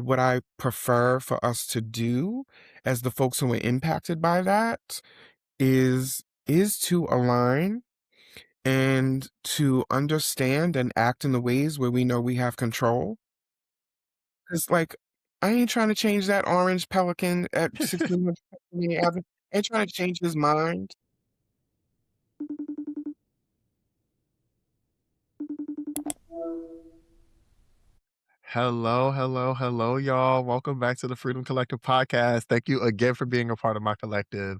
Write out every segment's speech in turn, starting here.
what I prefer for us to do as the folks who are impacted by that is to align and to understand and act in the ways where we know we have control. 'Cause, like, I ain't trying to change that orange pelican at 1600 Pennsylvania Avenue. I ain't trying to change his mind. Hello, hello, hello, y'all. Welcome back to the Freedom Collective podcast. Thank you again for being a part of my collective.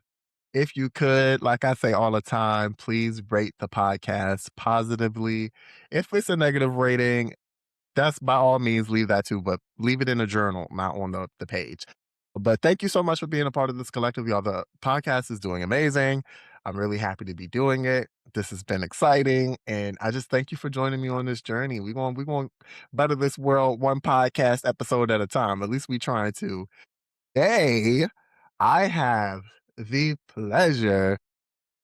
If you could, like I say all the time, please rate the podcast positively. If it's a negative rating, that's by all means leave that too, but leave it in a journal, not on the page. But thank you so much for being a part of this collective, y'all. The podcast is doing amazing. I'm really happy to be doing it. This has been exciting, and I just thank you for joining me on this journey. We going to better this world one podcast episode at a time. At least we trying to. Today, I have the pleasure,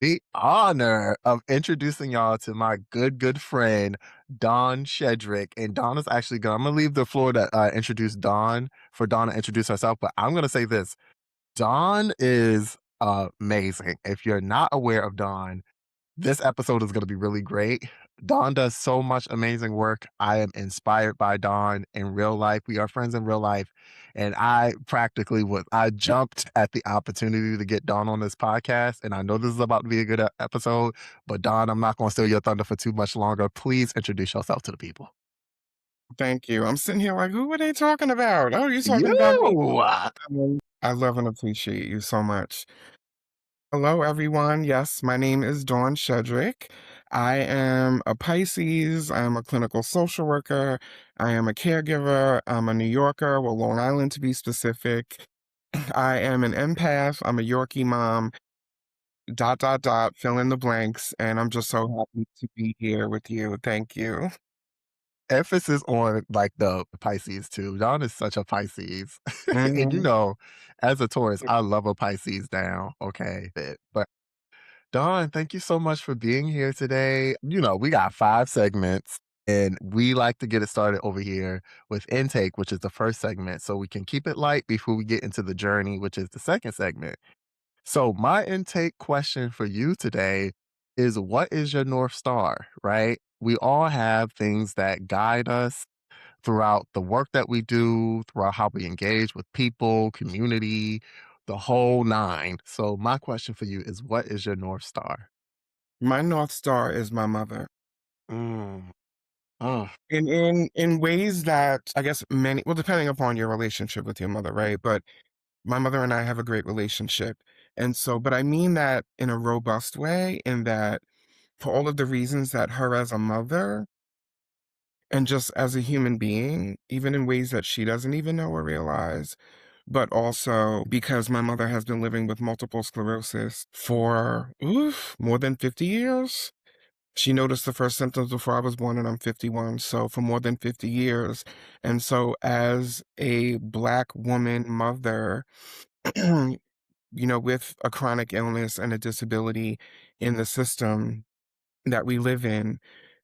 the honor of introducing y'all to my good friend, Dawn Shedrick. And Dawn is actually going, I'm going to leave the floor to introduce Dawn for Dawn to introduce herself. But I'm going to say this Dawn is amazing. If you're not aware of Dawn, this episode is going to be really great. Dawn does so much amazing work. I am inspired by Dawn in real life. We are friends in real life. And I jumped at the opportunity to get Dawn on this podcast. And I know this is about to be a good episode, but Dawn, I'm not going to steal your thunder for too much longer. Please introduce yourself to the people. Thank you. I'm sitting here like, "Who are they talking about? Oh, you're talking about me." You! I love and appreciate you so much. Hello, everyone. Yes, my name is Dawn Shedrick. I am a Pisces. I am a clinical social worker. I am a caregiver. I'm a New Yorker, well, Long Island to be specific. I am an empath. I'm a Yorkie mom. Dot, dot, dot, fill in the blanks. And I'm just so happy to be here with you. Thank you. Emphasis on like the Pisces too. Dawn is such a Pisces. And Mhm. as a Taurus, I love a Pisces down. Okay. But Dawn, thank you so much for being here today. We got 5 segments and we like to get it started over here with intake, which is the first segment. So we can keep it light before we get into the journey, which is the second segment. So my intake question for you today is what is your North Star, right? We all have things that guide us throughout the work that we do, throughout how we engage with people, community, the whole nine. So my question for you is what is your North Star? My North Star is my mother. Mm. Oh, In ways that I guess many well, depending upon your relationship with your mother, right? But my mother and I have a great relationship. And so, but I mean that in a robust way, in that for all of the reasons that her as a mother and just as a human being, even in ways that she doesn't even know or realize, but also because my mother has been living with multiple sclerosis for more than 50 years. She noticed the first symptoms before I was born, and I'm 51, so for more than 50 years. And so, as a Black woman mother, with a chronic illness and a disability in the system that we live in,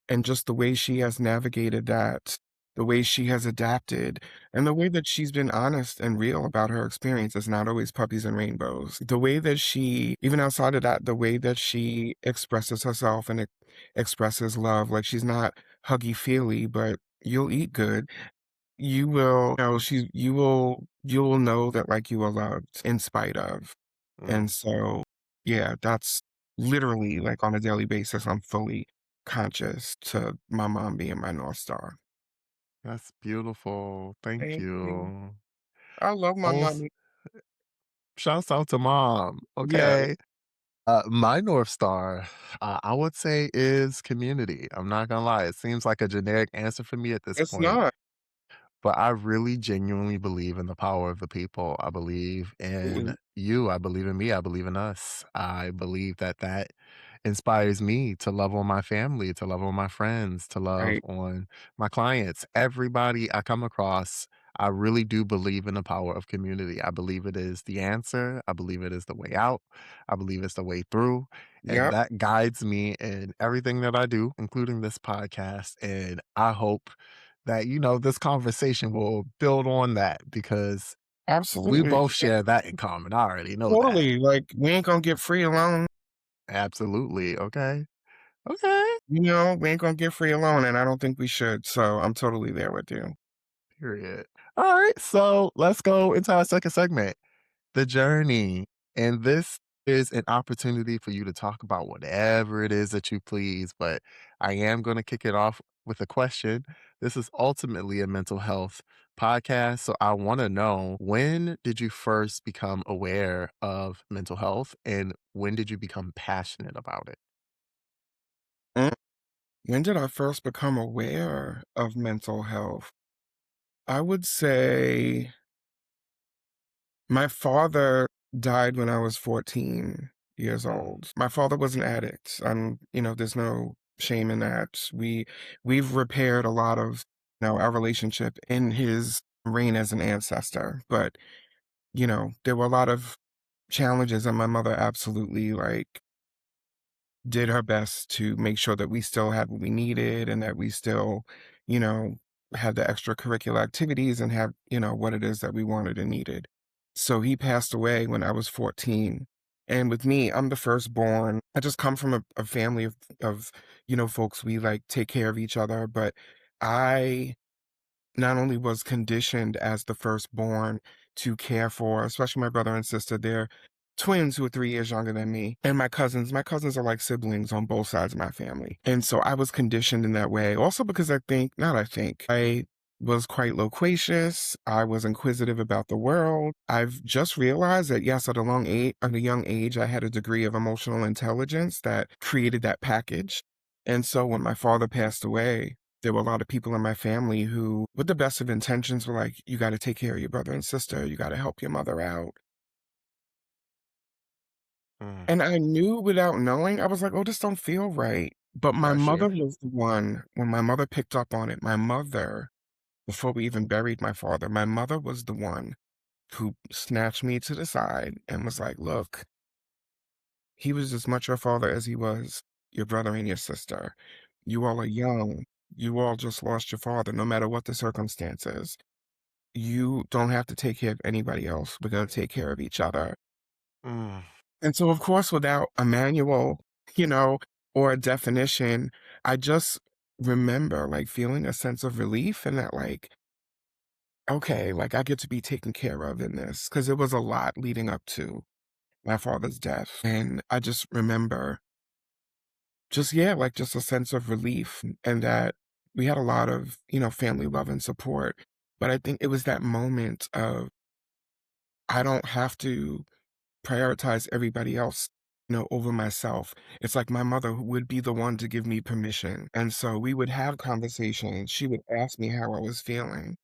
and just the way she has navigated that, the way she has adapted, and the way that she's been honest and real about her experience is not always puppies and rainbows. The way that she, even outside of that, the way that she expresses herself and expresses love, like she's not huggy feely, but you'll eat good. You will know you will know that like you are loved in spite of. mm, And so, yeah, that's literally like on a daily basis, I'm fully conscious to my mom being my North Star. that's beautiful. Thank Thank you. you. I love my Oh, mommy. shouts out to mom. Yeah, Okay. My North Star, I would say, is community. I'm not gonna lie. It seems like a generic answer for me at this it's point, not. but I really genuinely believe in the power of the people. I believe in Absolutely. you. I believe in me. I believe in us. I believe that that inspires me to love on my family, to love on my friends, to love Right. on my clients. Everybody I come across, I really do believe in the power of community. I believe it is the answer. I believe it is the way out. I believe it's the way through. And Yep. that guides me in everything that I do, including this podcast. And I hope that, this conversation will build on that because we Absolutely. both share that in common. I already know that. Totally. Like, we ain't gonna get free alone. Absolutely. Okay. Okay. We ain't gonna get free alone, and I don't think we should. So I'm totally there with you. Period. All right. So let's go into our second segment, the journey. And this is an opportunity for you to talk about whatever it is that you please. But I am going to kick it off with a question. This is ultimately a mental health podcast. So I want to know, when did you first become aware of mental health and when did you become passionate about it? Mm. When did I first become aware of mental health? I would say my father died when I was 14 years Mm, old. My father was an addict. There's no shame in that. We've repaired a lot of, our relationship in his reign as an ancestor, but there were a lot of challenges, and my mother absolutely like did her best to make sure that we still had what we needed and that we still, you know, had the extracurricular activities and have, what it is that we wanted and needed. So he passed away when I was 14. And with me, I'm the firstborn. I just come from a family of, folks, we like take care of each other. But I not only was conditioned as the firstborn to care for, especially my brother and sister, they're twins who are 3 years younger than me, and my cousins. My cousins are like siblings on both sides of my family. And so I was conditioned in that way. Also because I was quite loquacious. I was inquisitive about the world. I've just realized that yes, at a young age, I had a degree of emotional intelligence that created that package. And so when my father passed away, there were a lot of people in my family who, with the best of intentions, were like, you got to take care of your brother and sister. You got to help your mother out. mm. And I knew without knowing, I was like, oh, this don't feel right. But my Got you. mother was the one, when my mother picked up on it, my mother, before we even buried my father, my mother was the one who snatched me to the side and was like, look, he was as much your father as he was your brother and your sister. You all are young. You all just lost your father, no matter what the circumstances. You don't have to take care of anybody else. We're going to take care of each other. Mm, And so, of course, without a manual, you know, or a definition, I just remember like feeling a sense of relief and that, like, okay, like I get to be taken care of in this because it was a lot leading up to my father's death. And I just remember just, yeah, like just a sense of relief and that we had a lot of, family love and support. But I think it was that moment of, I don't have to prioritize everybody else, over myself. It's like my mother who would be the one to give me permission. And so we would have conversations. She would ask me how I was feeling.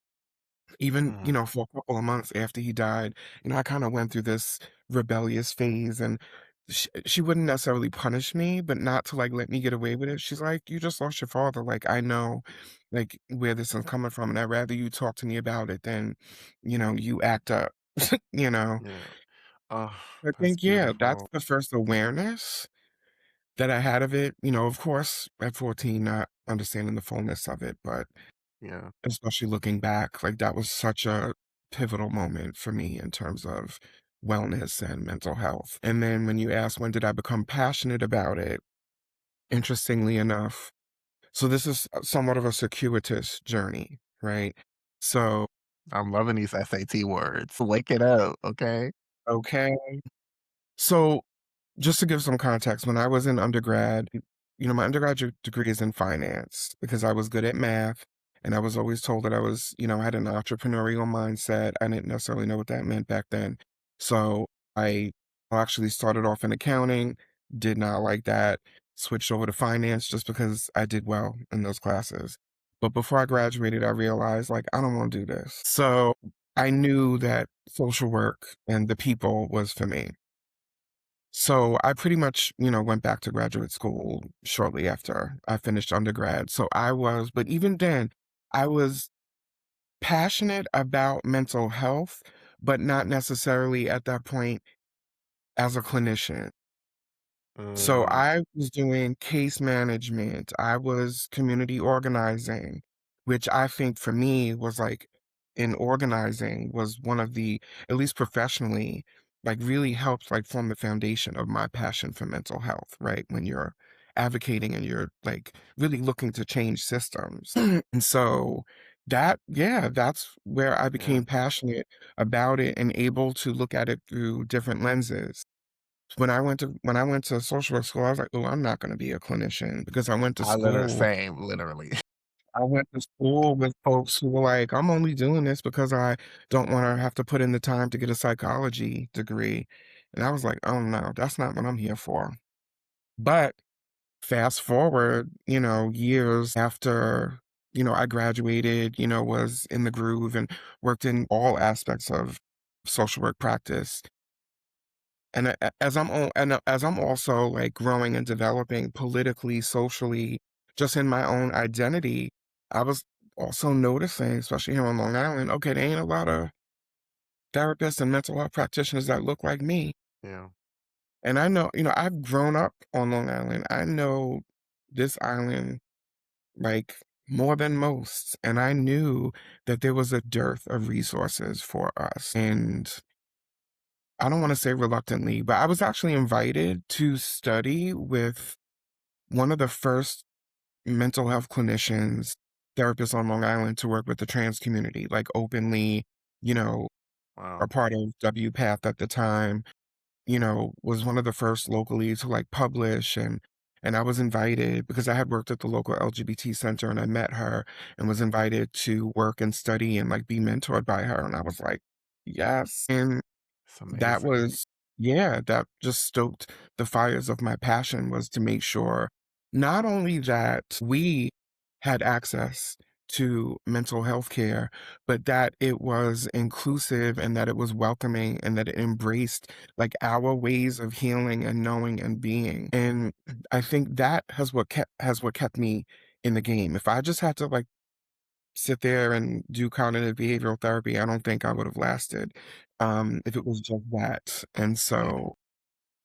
Even, mm, for a couple of months after he died, I kind of went through this rebellious phase and she wouldn't necessarily punish me, but not to like let me get away with it. She's like, you just lost your father. Like, I know like where this is coming from. And I'd rather you talk to me about it than, you act up, you know? yeah. Oh, I that's think, yeah, that's beautiful. the first awareness that I had of it. Of course, at 14, not understanding the fullness of it, but Yeah. especially looking back, like that was such a pivotal moment for me in terms of wellness and mental health. And then when you ask when did I become passionate about it, interestingly enough, so this is somewhat of a circuitous journey, right? So, I'm loving these SAT words. Wake it up, okay? okay. So just to give some context, when I was in undergrad, my undergraduate degree is in finance because I was good at math and I was always told that I had an entrepreneurial mindset. I didn't necessarily know what that meant back then. So I actually started off in accounting, did not like that, switched over to finance just because I did well in those classes. But before I graduated, I realized like, I don't want to do this. So I knew that social work and the people was for me. So I pretty much, went back to graduate school shortly after I finished undergrad. But even then, I was passionate about mental health, but not necessarily at that point as a clinician. So Mm, I was doing case management, I was community organizing which I think for me was like in organizing was one of the, at least professionally, like really helped like form the foundation of my passion for mental health, right? When you're advocating and you're like really looking to change systems. And so that, yeah, that's where I Yeah. became passionate about it and able to look at it through different lenses. When I went to social work school, I was like, "Oh, I'm not gonna be a clinician," because I literally same, literally. I went to school with folks who were like, "I'm only doing this because I don't wanna have to put in the time to get a psychology degree." And I was like, "Oh, no, that's not what I'm here for." But fast forward, years after, I graduated, was in the groove and worked in all aspects of social work practice. And as I'm also, like, growing and developing politically, socially, just in my own identity, I was also noticing, especially here on Long Island, okay, there ain't a lot of therapists and mental health practitioners that look like me. Yeah. And I know, I've grown up on Long Island. I know this island, like, more than most, and I knew that there was a dearth of resources for us, and I don't wanna say reluctantly, but I was actually invited to study with one of the first mental health clinicians, therapists on Long Island to work with the trans community, like, openly, you know, a Wow. part of WPATH at the time, was one of the first locally to, like, publish, and I was invited because I had worked at the local LGBT center, and I met her and was invited to work and study and, like, be mentored by her, and I was like, "Yes." And It's that amazing. was yeah, that just stoked the fires of my passion was to make sure not only that we had access to mental health care, but that it was inclusive and that it was welcoming and that it embraced like our ways of healing and knowing and being. And I think that has what kept me in the game. If I just had to like sit there and do cognitive behavioral therapy, I don't think I would have lasted, if it was just that, and Yeah. so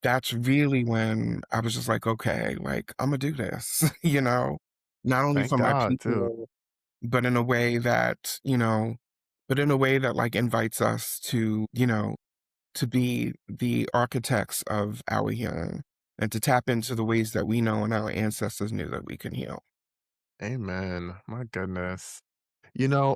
that's really when I was just like, "Okay, like, Imma do this," you know? Not only Thank for my God too. people, but in a way that, but in a way that, like, invites us to, to be the architects of our healing and to tap into the ways that we know and our ancestors knew that we can heal. Amen. My goodness.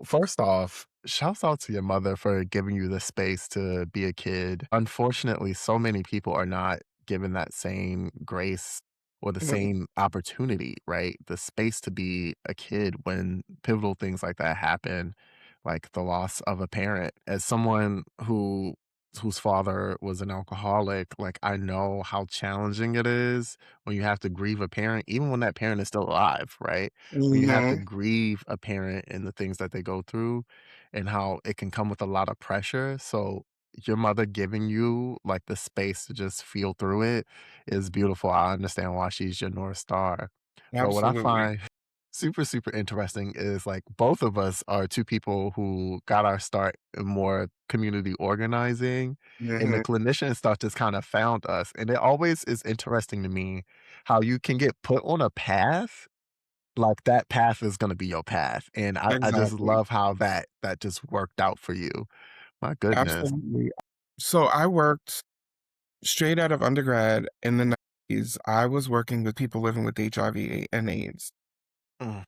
First off, shouts out to your mother for giving you the space to be a kid. Unfortunately, so many people are not given that same grace or the Mhm. same opportunity, right? The space to be a kid when pivotal things like that happen, like the loss of a parent. As someone whose father was an alcoholic, like I know how challenging it is when you have to grieve a parent, even when that parent is still alive, right? When you have to Mhm. grieve a parent and the things that they go through and how it can come with a lot of pressure. So your mother giving you like the space to just feel through it is beautiful. I understand why she's your North Star. But what I Absolutely. find super, super interesting is like both of us are two people who got our start in more community organizing and the Mhm. clinician stuff just kind of found us. And it always is interesting to me how you can get put on a path like, that path is gonna be your path, and I just Exactly. love how that just worked out for you. My goodness. Absolutely. So I worked straight out of undergrad in the 90s. I was working with people living with HIV and AIDS. Mm,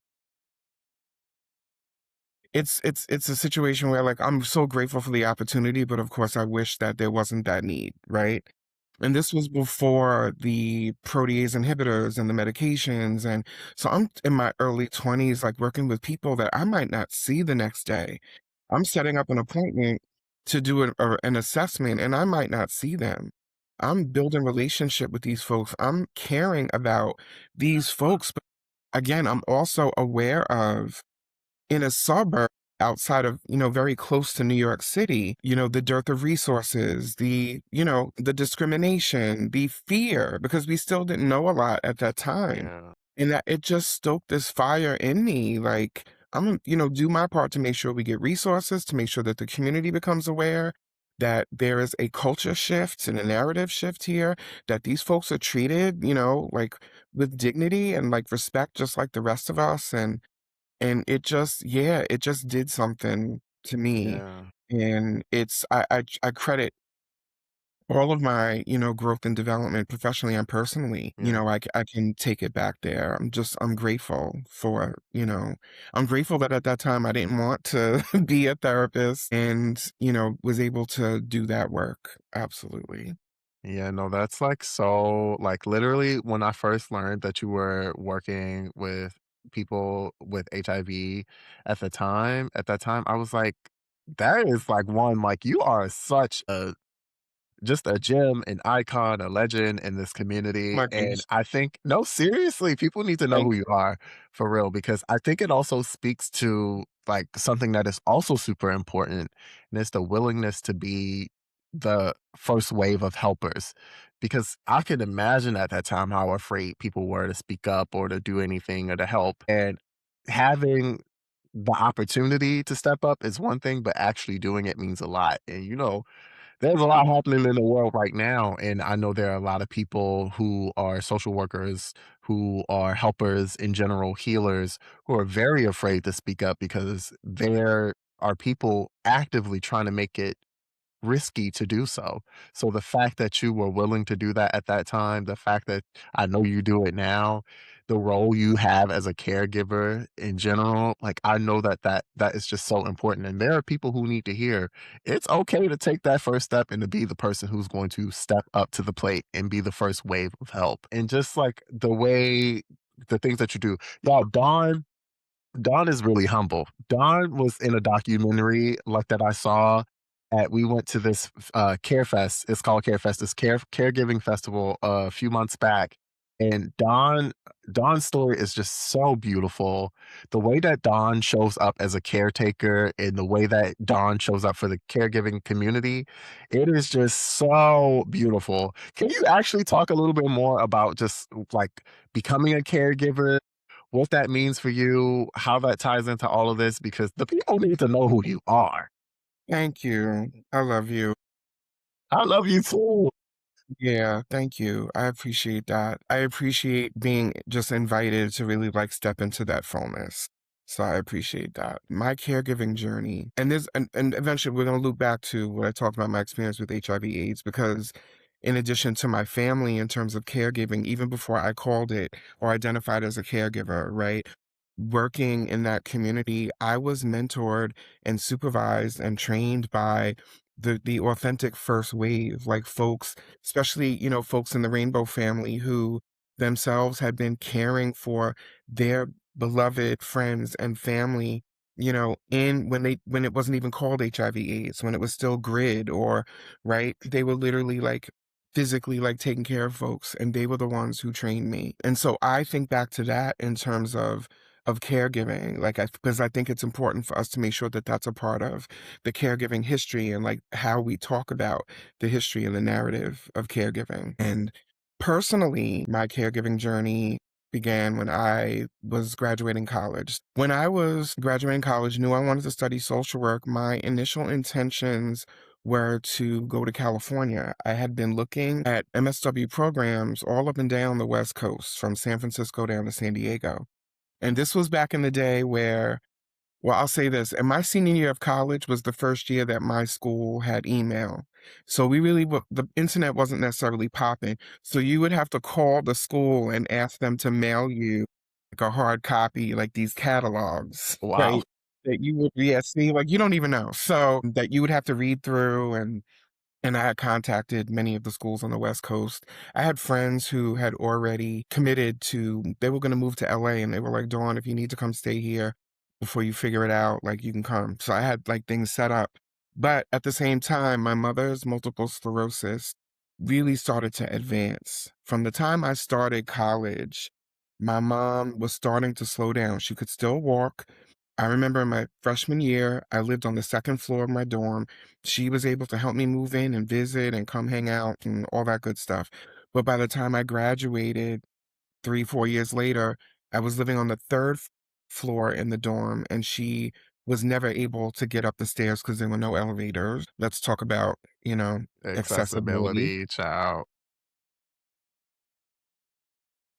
It's a situation where, like, I'm so grateful for the opportunity, but of course, I wish that there wasn't that need, right? And this was before the protease inhibitors and the medications, and so I'm in my early 20s, like, working with people that I might not see the next day. I'm setting up an appointment to do an assessment, and I might not see them. I'm building relationship with these folks. I'm caring about these folks, but again, I'm also aware of in a suburb outside of, very close to New York City, the dearth of resources, the discrimination, the fear, because we still didn't know a lot at that time. yeah, And that it just stoked this fire in me. Like, I'm gonna, do my part to make sure we get resources, to make sure that the community becomes aware that there is a culture shift and a narrative shift here, that these folks are treated, like with dignity and like respect, just like the rest of us. and it just yeah, it just did something to me, Yeah. and it's I credit all of my, growth and development professionally and personally, Yeah. I can take it back there. I'm grateful I'm grateful that at that time I didn't want to be a therapist and, was able to do that work. Absolutely. Yeah, no, that's like so like literally when I first learned that you were working with people with HIV at that time, I was like, that is like one, like you are such a just a gem, an icon, a legend in this community. My And goodness. I think, no, seriously, people need to know Thank who you are for real, because I think it also speaks to like something that is also super important. And it's the willingness to be the first wave of helpers. Because I can imagine at that time how afraid people were to speak up or to do anything or to help. And having the opportunity to step up is one thing, but actually doing it means a lot. And there's a lot happening in the world right now, and I know there are a lot of people who are social workers, who are helpers in general, healers, who are very afraid to speak up because there are people actively trying to make it risky to do so. So the fact that you were willing to do that at that time, the fact that I know you do it now, the role you have as a caregiver in general, like I know that is just so important. And there are people who need to hear it's okay to take that first step and to be the person who's going to step up to the plate and be the first wave of help. And just like the things that you do. Y'all, Dawn is really humble. Dawn was in a documentary like that I saw at we went to this Care Fest. It's called Care Fest. This caregiving festival a few months back. And Dawn's story is just so beautiful. The way that Dawn shows up as a caretaker and the way that Dawn shows up for the caregiving community, it is just so beautiful. Can you actually talk a little bit more about just like becoming a caregiver, what that means for you, how that ties into all of this, because the people need to know who you are. Thank you. I love you. I love you too. Yeah, thank you. I appreciate that. I appreciate being just invited to really like step into that fullness. So I appreciate that. My caregiving journey, and eventually we're gonna loop back to what I talked about my experience with HIV/AIDS because in addition to my family in terms of caregiving, even before I called it or identified as a caregiver, right? Working in that community, I was mentored and supervised and trained by the authentic first wave, like folks, especially, folks in the Rainbow family who themselves had been caring for their beloved friends and family, in when it wasn't even called HIV/AIDS, when it was still GRID or right, they were literally like physically like taking care of folks and they were the ones who trained me. And so I think back to that in terms of caregiving, like because I think it's important for us to make sure that that's a part of the caregiving history and like how we talk about the history and the narrative of caregiving. And personally, my caregiving journey began when I was graduating college. When I was graduating college, knew I wanted to study social work. My initial intentions were to go to California. I had been looking at MSW programs all up and down the West Coast, from San Francisco down to San Diego. And this was back in the day where well, I'll say this, and my senior year of college was the first year that my school had email. So we really the internet wasn't necessarily popping. So you would have to call the school and ask them to mail you like a hard copy, like these catalogs, Wow. right? That you would, yeah, see, like you don't even know. So that you would have to read through and I had contacted many of the schools on the West Coast. I had friends who had already committed to, they were going to move to LA and they were like, Dawn, if you need to come stay here before you figure it out, like you can come. So I had like things set up. But at the same time, my mother's multiple sclerosis really started to advance. From the time I started college, my mom was starting to slow down. She could still walk. I remember in my freshman year, I lived on the second floor of my dorm. She was able to help me move in and visit and come hang out and all that good stuff. But by the time I graduated 3, 4 years later, I was living on the 3rd floor in the dorm, and she was never able to get up the stairs because there were no elevators. Let's talk about, accessibility. Accessibility, child.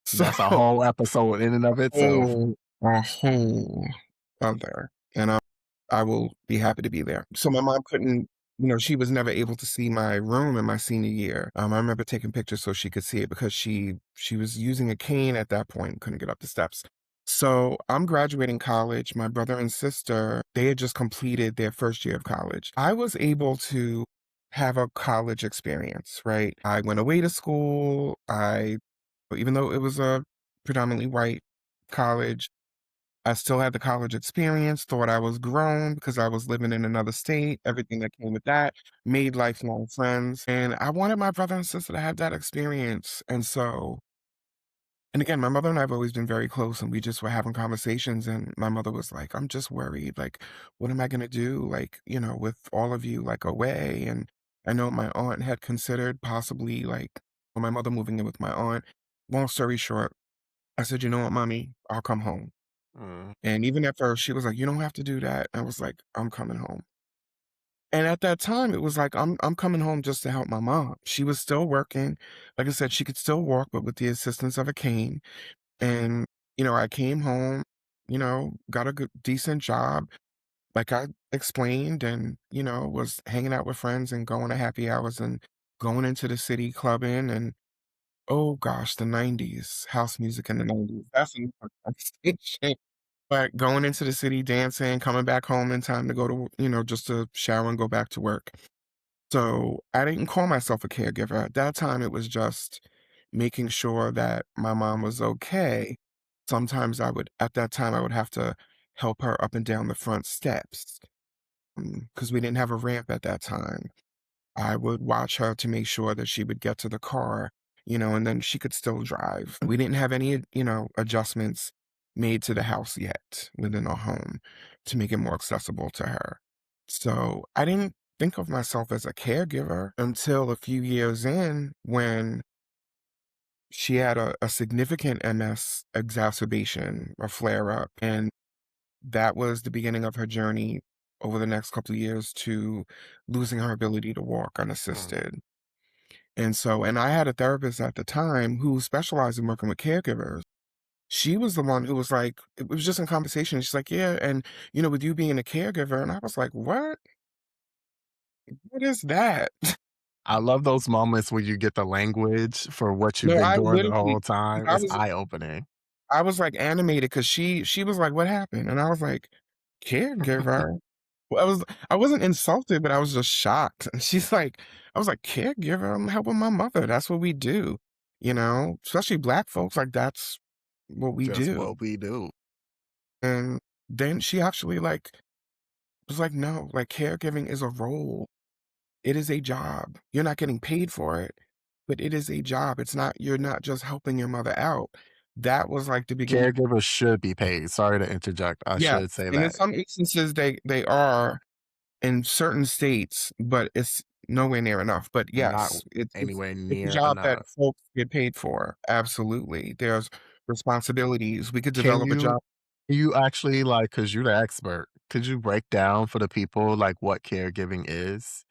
So That's a whole episode in and of itself. oh, a hole. other, and I will be happy to be there. So my mom couldn't, she was never able to see my room in my senior year. I remember taking pictures so she could see it because she was using a cane at that point, couldn't get up the steps. So I'm graduating college. My brother and sister, they had just completed their first year of college. I was able to have a college experience, right? I went away to school. Even though it was a predominantly white college, I still had the college experience, thought I was grown because I was living in another state, everything that came with that, made lifelong friends. And I wanted my brother and sister to have that experience. And again, my mother and I have always been very close, and we just were having conversations. And my mother was like, I'm just worried. Like, what am I going to do? Like, with all of you like away. And I know my aunt had considered possibly my mother moving in with my aunt. Long story short, I said, you know what, mommy, I'll come home. Mm. And even at first, she was like, "You don't have to do that." I was like, "I'm coming home." And at that time, it was like, I'm coming home just to help my mom. She was still working. Like I said, she could still walk, but with the assistance of a cane. And, I came home, got a good decent job, like I explained, and, was hanging out with friends and going to happy hours and going into the city clubbing and oh gosh, the 90s, house music in the 90s. That's another conversation. But going into the city, dancing, coming back home in time to go to, just to shower and go back to work. So I didn't call myself a caregiver. At that time, it was just making sure that my mom was okay. Sometimes at that time, I would have to help her up and down the front steps because we didn't have a ramp at that time. I would watch her to make sure that she would get to the car, and then she could still drive. We didn't have any, adjustments made to the house yet within our home to make it more accessible to her. So I didn't think of myself as a caregiver until a few years in when she had a significant MS exacerbation, a flare up. And that was the beginning of her journey over the next couple of years to losing her ability to walk Mm. unassisted. And I had a therapist at the time who specialized in working with caregivers. She was the one who was like, it was just in conversation. She's like, yeah, and with you being a caregiver, and I was like, what? What is that? I love those moments where you get the language for what you've No, been I doing the literally, whole time. I It's was, eye-opening. I was like animated because she was like, what happened? And I was like, caregiver. Well, I wasn't insulted, but I was just shocked. And she's like, I was like, caregiver, I'm helping my mother. That's what we do. Especially black folks, like that's what we Just do. what we do. And then she actually was like, no, like caregiving is a role. It is a job. You're not getting paid for it, but it is a job. You're not just helping your mother out. That was like the beginning. Caregivers should be paid. Sorry to interject. I Yes. should say And in that. some instances they are in certain states, but it's nowhere near enough. But Not yes, it's anywhere it's a near job that enough. folks get paid for. Absolutely. There's responsibilities. We could Can develop a you job. you actually, like, because 'cause you're the expert, could you break down for the people, like, what caregiving is?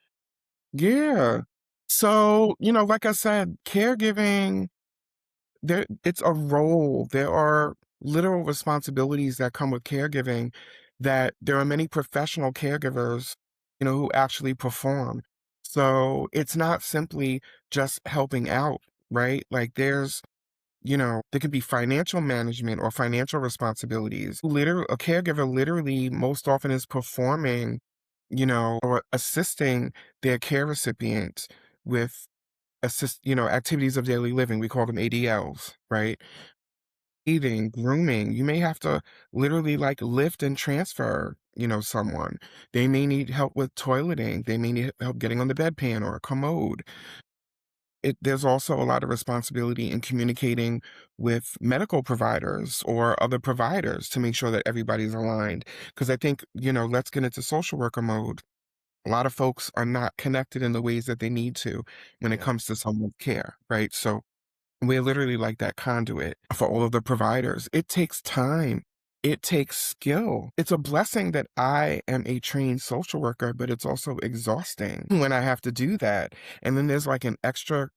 Yeah. So, like I said, caregiving, it's a role. There are literal responsibilities that come with caregiving that there are many professional caregivers, who actually perform. So it's not simply just helping out, right? Like there could be financial management or financial responsibilities. A caregiver literally most often is performing, or assisting their care recipient with activities of daily living. We call them ADLs, right? Eating, grooming. You may have to literally like lift and transfer, someone. They may need help with toileting. They may need help getting on the bedpan or a commode. There's also a lot of responsibility in communicating with medical providers or other providers to make sure that everybody's aligned. Because I think, let's get into social worker mode. A lot of folks are not connected in the ways that they need to when it Yeah. comes to someone's care, right? So we're literally like that conduit for all of the providers. It takes time. It takes skill. It's a blessing that I am a trained social worker, but it's also exhausting when I have to do that. And then there's an extra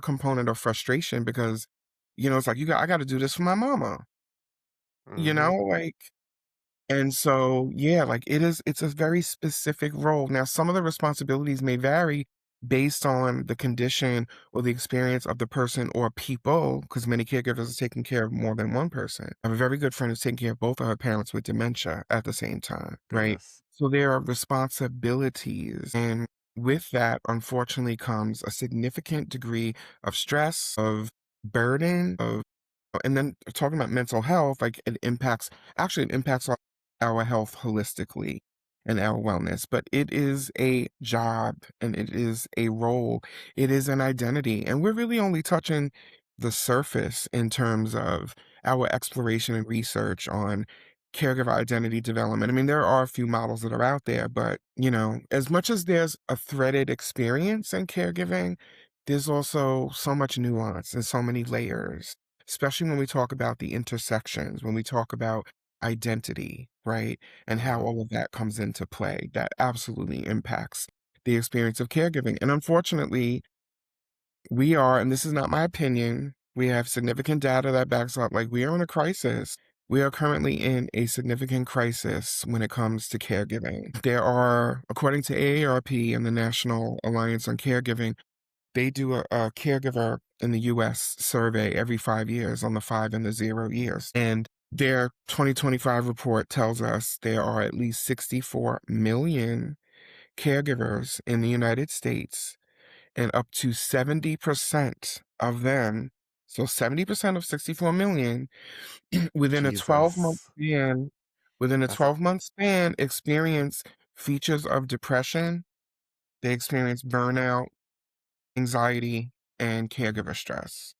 component of frustration because, it's like I got to do this for my mama. Mhm. Like And so, yeah, like it's a very specific role. Now, some of the responsibilities may vary based on the condition or the experience of the person or people, because many caregivers are taking care of more than one person. I have a very good friend who's taking care of both of her parents with dementia at the same time, right? Goodness. So there are responsibilities. And with that, unfortunately, comes a significant degree of stress, of burden, of and then talking about mental health, like it impacts our health holistically and our wellness, but it is a job and it is a role. It is an identity. And we're really only touching the surface in terms of our exploration and research on caregiver identity development. I mean, there are a few models that are out there, but as much as there's a threaded experience in caregiving, there's also so much nuance and so many layers, especially when we talk about the intersections, when we talk about identity, right? And how Mhm. all of that comes into play. That absolutely impacts the experience of caregiving. And unfortunately, we are, and this is not my opinion, we have significant data that backs up, like we are in a crisis. We are currently in a significant crisis when it comes to caregiving. There are, according to AARP and the National Alliance on Caregiving, they do a caregiver in the US survey every 5 years on the 5 and the 0 years. And their 2025 report tells us there are at least 64 million caregivers in the United States, and up to 70% of them, so 70% of 64 million, within a 12-month Jesus. span, within a That's a 12-month span, experience features of depression, they experience burnout, anxiety, and caregiver stress.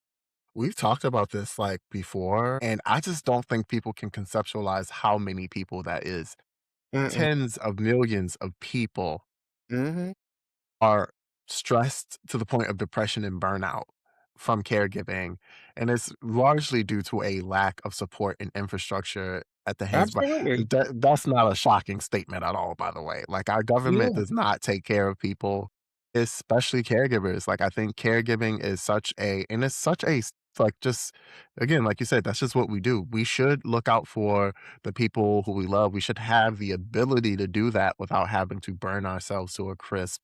We've talked about this, like, before, and I just don't think people can conceptualize how many people that is. Mm-mm. Tens of millions of people Mhm. are stressed to the point of depression and burnout from caregiving, and it's largely due to a lack of support and infrastructure at the hands. But Absolutely. that's not a shocking statement at all, by the way. Like, our government Yeah. does not take care of people, especially caregivers. Like, I think caregiving is such a and it's such a like, just again, like you said, that's just what we do. We should look out for the people who we love. We should have the ability to do that without having to burn ourselves to a crisp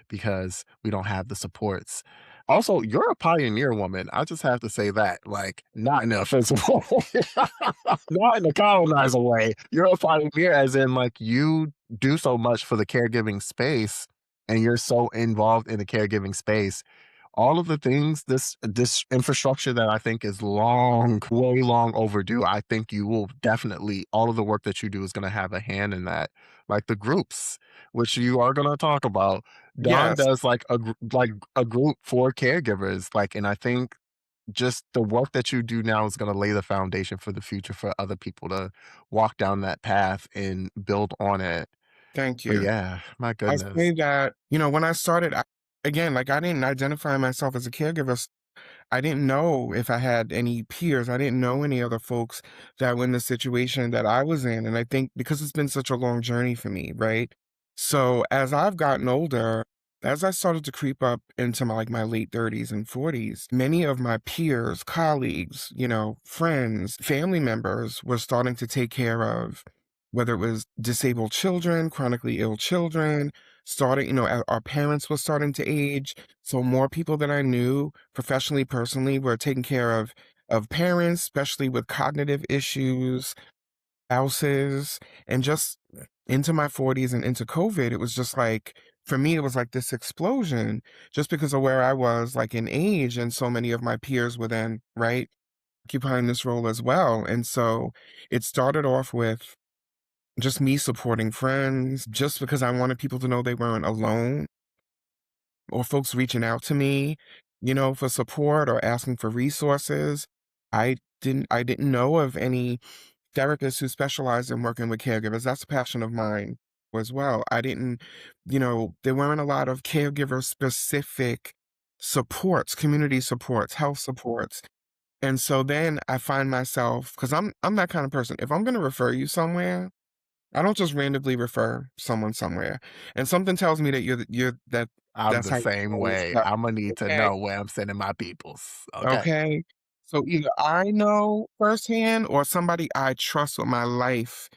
because we don't have the supports. Also, you're a pioneer woman. I just have to say that, like, not in an offensive way, not in a colonizer way. You're a pioneer, as in, like, you do so much for the caregiving space, and you're so involved in the caregiving space. All of the things, this infrastructure that I think is long, way long overdue. I think you will definitely all of the work that you do is going to have a hand in that. Like the groups, which you are going to talk about. Dawn Yes. does like like a group for caregivers, like, and I think just the work that you do now is going to lay the foundation for the future for other people to walk down that path and build on it. Thank But you. yeah, my I goodness. say that, when I started, again, like I didn't identify myself as a caregiver. I didn't know if I had any peers. I didn't know any other folks that were in the situation that I was in. And I think because it's been such a long journey for me, right? So as I've gotten older, as I started to creep up into my late 30s and 40s, many of my peers, colleagues, friends, family members were starting to take care of whether it was disabled children, chronically ill children, starting, our parents were starting to age. So more people that I knew professionally, personally, were taking care of parents, especially with cognitive issues, spouses, and just into my 40s and into COVID, it was just like for me, it was like this explosion just because of where I was like in age, and so many of my peers were then, right, occupying this role as well. And so it started off with just me supporting friends, just because I wanted people to know they weren't alone, or folks reaching out to me, for support or asking for resources. I didn't know of any therapists who specialize in working with caregivers. That's a passion of mine as well. I didn't, there weren't a lot of caregiver specific supports, community supports, health supports. And so then I find myself, because I'm that kind of person. If I'm gonna refer you somewhere, I don't just randomly refer someone somewhere. And something tells me that I'm that's the how you same roll. way. So, Imma need to okay, know where I'm sending my peoples. Okay. okay. So either I know firsthand or somebody I trust with my life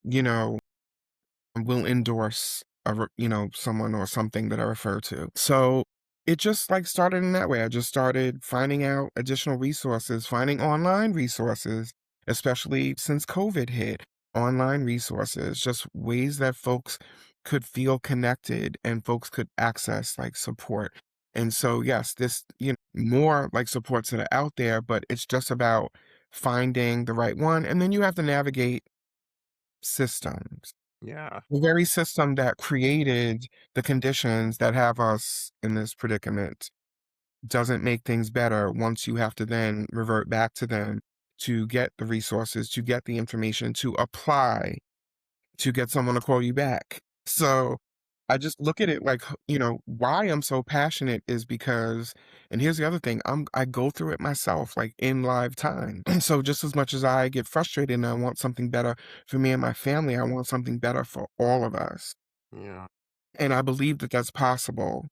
you know, will endorse someone or something that I refer to. So it just like started in that way. I just started finding out additional resources, finding online resources, especially since COVID hit, online resources, just ways that folks could feel connected and folks could access like support. And so, yes, more like supports that are out there, but it's just about finding the right one. And then you have to navigate systems, Yeah. the very system that created the conditions that have us in this predicament doesn't make things better once you have to then revert back to them to get the resources, to get the information, to apply, to get someone to call you back. So I just look at it like, why I'm so passionate is because, and here's the other thing, I go through it myself, like in live time. So just as much as I get frustrated and I want something better for me and my family, I want something better for all of us. Yeah. And I believe that that's possible.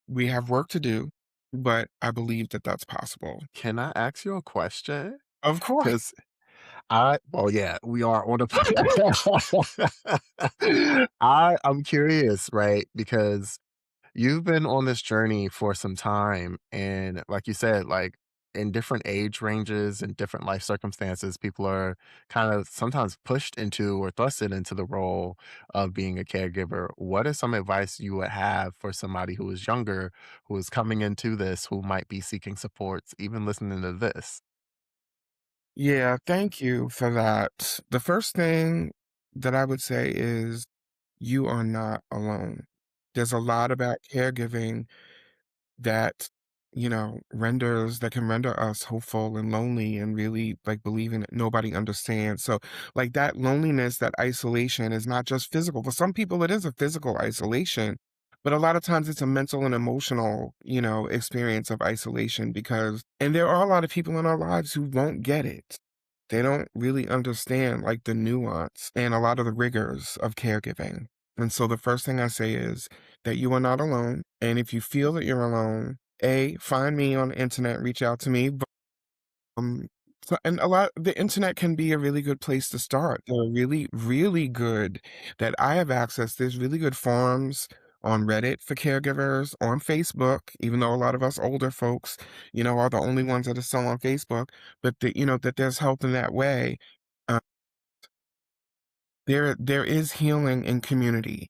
We have work to do, but I believe that that's possible. Can I ask you a question? Of course. Because well, yeah, we are on a I'm curious, right? Because you've been on this journey for some time, and like you said, like in different age ranges and different life circumstances, people are kind of sometimes pushed into or thrusted into the role of being a caregiver. What is some advice you would have for somebody who is younger, who is coming into this, who might be seeking supports, even listening to this? Yeah, thank you for that. The first thing that I would say is you are not alone. There's a lot about caregiving that, that can render us hopeful and lonely and really like believing that nobody understands. So, like that loneliness, that isolation is not just physical. For some people, it is a physical isolation, but a lot of times it's a mental and emotional, experience of isolation and there are a lot of people in our lives who won't get it. They don't really understand like the nuance and a lot of the rigors of caregiving. And so the first thing I say is that you are not alone. And if you feel that you're alone, find me on the internet, reach out to me. Um, and the internet can be a really good place to start. There are really, really good that I have access. There's really good forums on Reddit for caregivers, on Facebook, even though a lot of us older folks, are the only ones that are still on Facebook, but that there's help in that way. Uh, there is healing in community.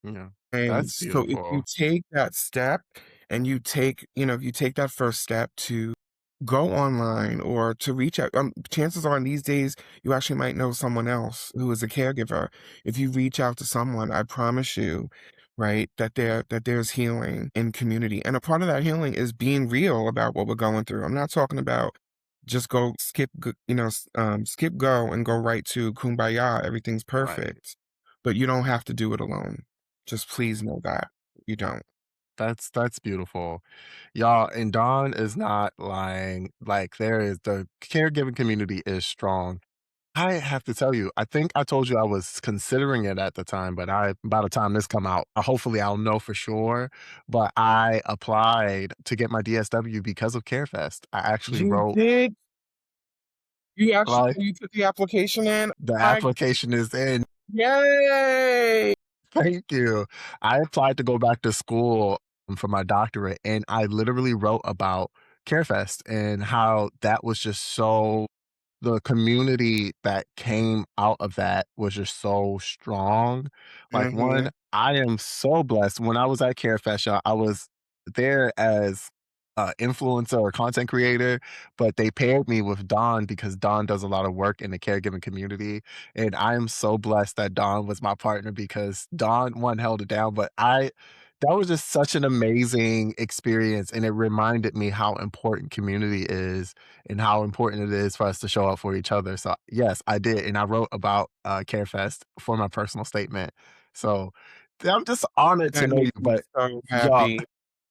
Yeah, And that's so if you beautiful. take that step and if you take that first step to go online or to reach out, chances are in these days, you actually might know someone else who is a caregiver. If you reach out to someone, I promise you, right, that there's healing in community. And a part of that healing is being real about what we're going through. I'm not talking about just skip go and go right to kumbaya, everything's Right. perfect. But you don't have to do it alone. Just please know that you don't. That's beautiful. Y'all, and Dawn is not lying. Like there is the caregiving community is strong. I have to tell you, I think I told you I was considering it at the time, but by the time this come out, hopefully I'll know for sure. But I applied to get my DSW because of CareFest. I actually You wrote did? like You put the application in? the My application is in. Yay! Thank you. I applied to go back to school for my doctorate, and I literally wrote about CareFest and how that was just so the community that came out of that was just so strong. Like, one, Mhm. I am so blessed. When I was at CareFest, y'all, I was there as a influencer or content creator, but they paired me with Dawn because Dawn does a lot of work in the caregiving community. And I am so blessed that Dawn was my partner because Dawn, one, held it down, but that was just such an amazing experience. And it reminded me how important community is and how important it is for us to show up for each other. So yes, I did, and I wrote about CareFest for my personal statement. So I'm just honored to That know you. makes me But so y'all, happy.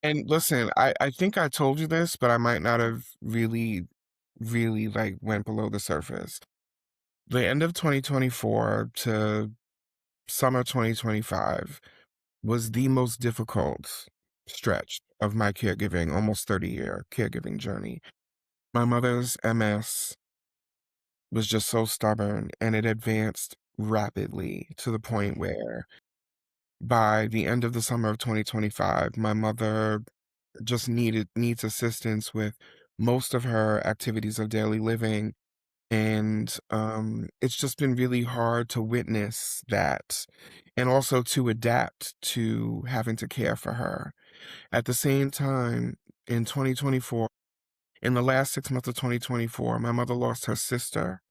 And listen, I think I told you this, but I might not have really, really, like, went below the surface. The end of 2024 to summer 2025 was the most difficult stretch of my caregiving, almost 30-year caregiving journey. My mother's MS was just so stubborn, and it advanced rapidly to the point where by the end of the summer of 2025, my mother just needs assistance with most of her activities of daily living. And it's just been really hard to witness that and also to adapt to having to care for her. At the same time, in 2024, in the last 6 months of 2024, my mother lost her sister,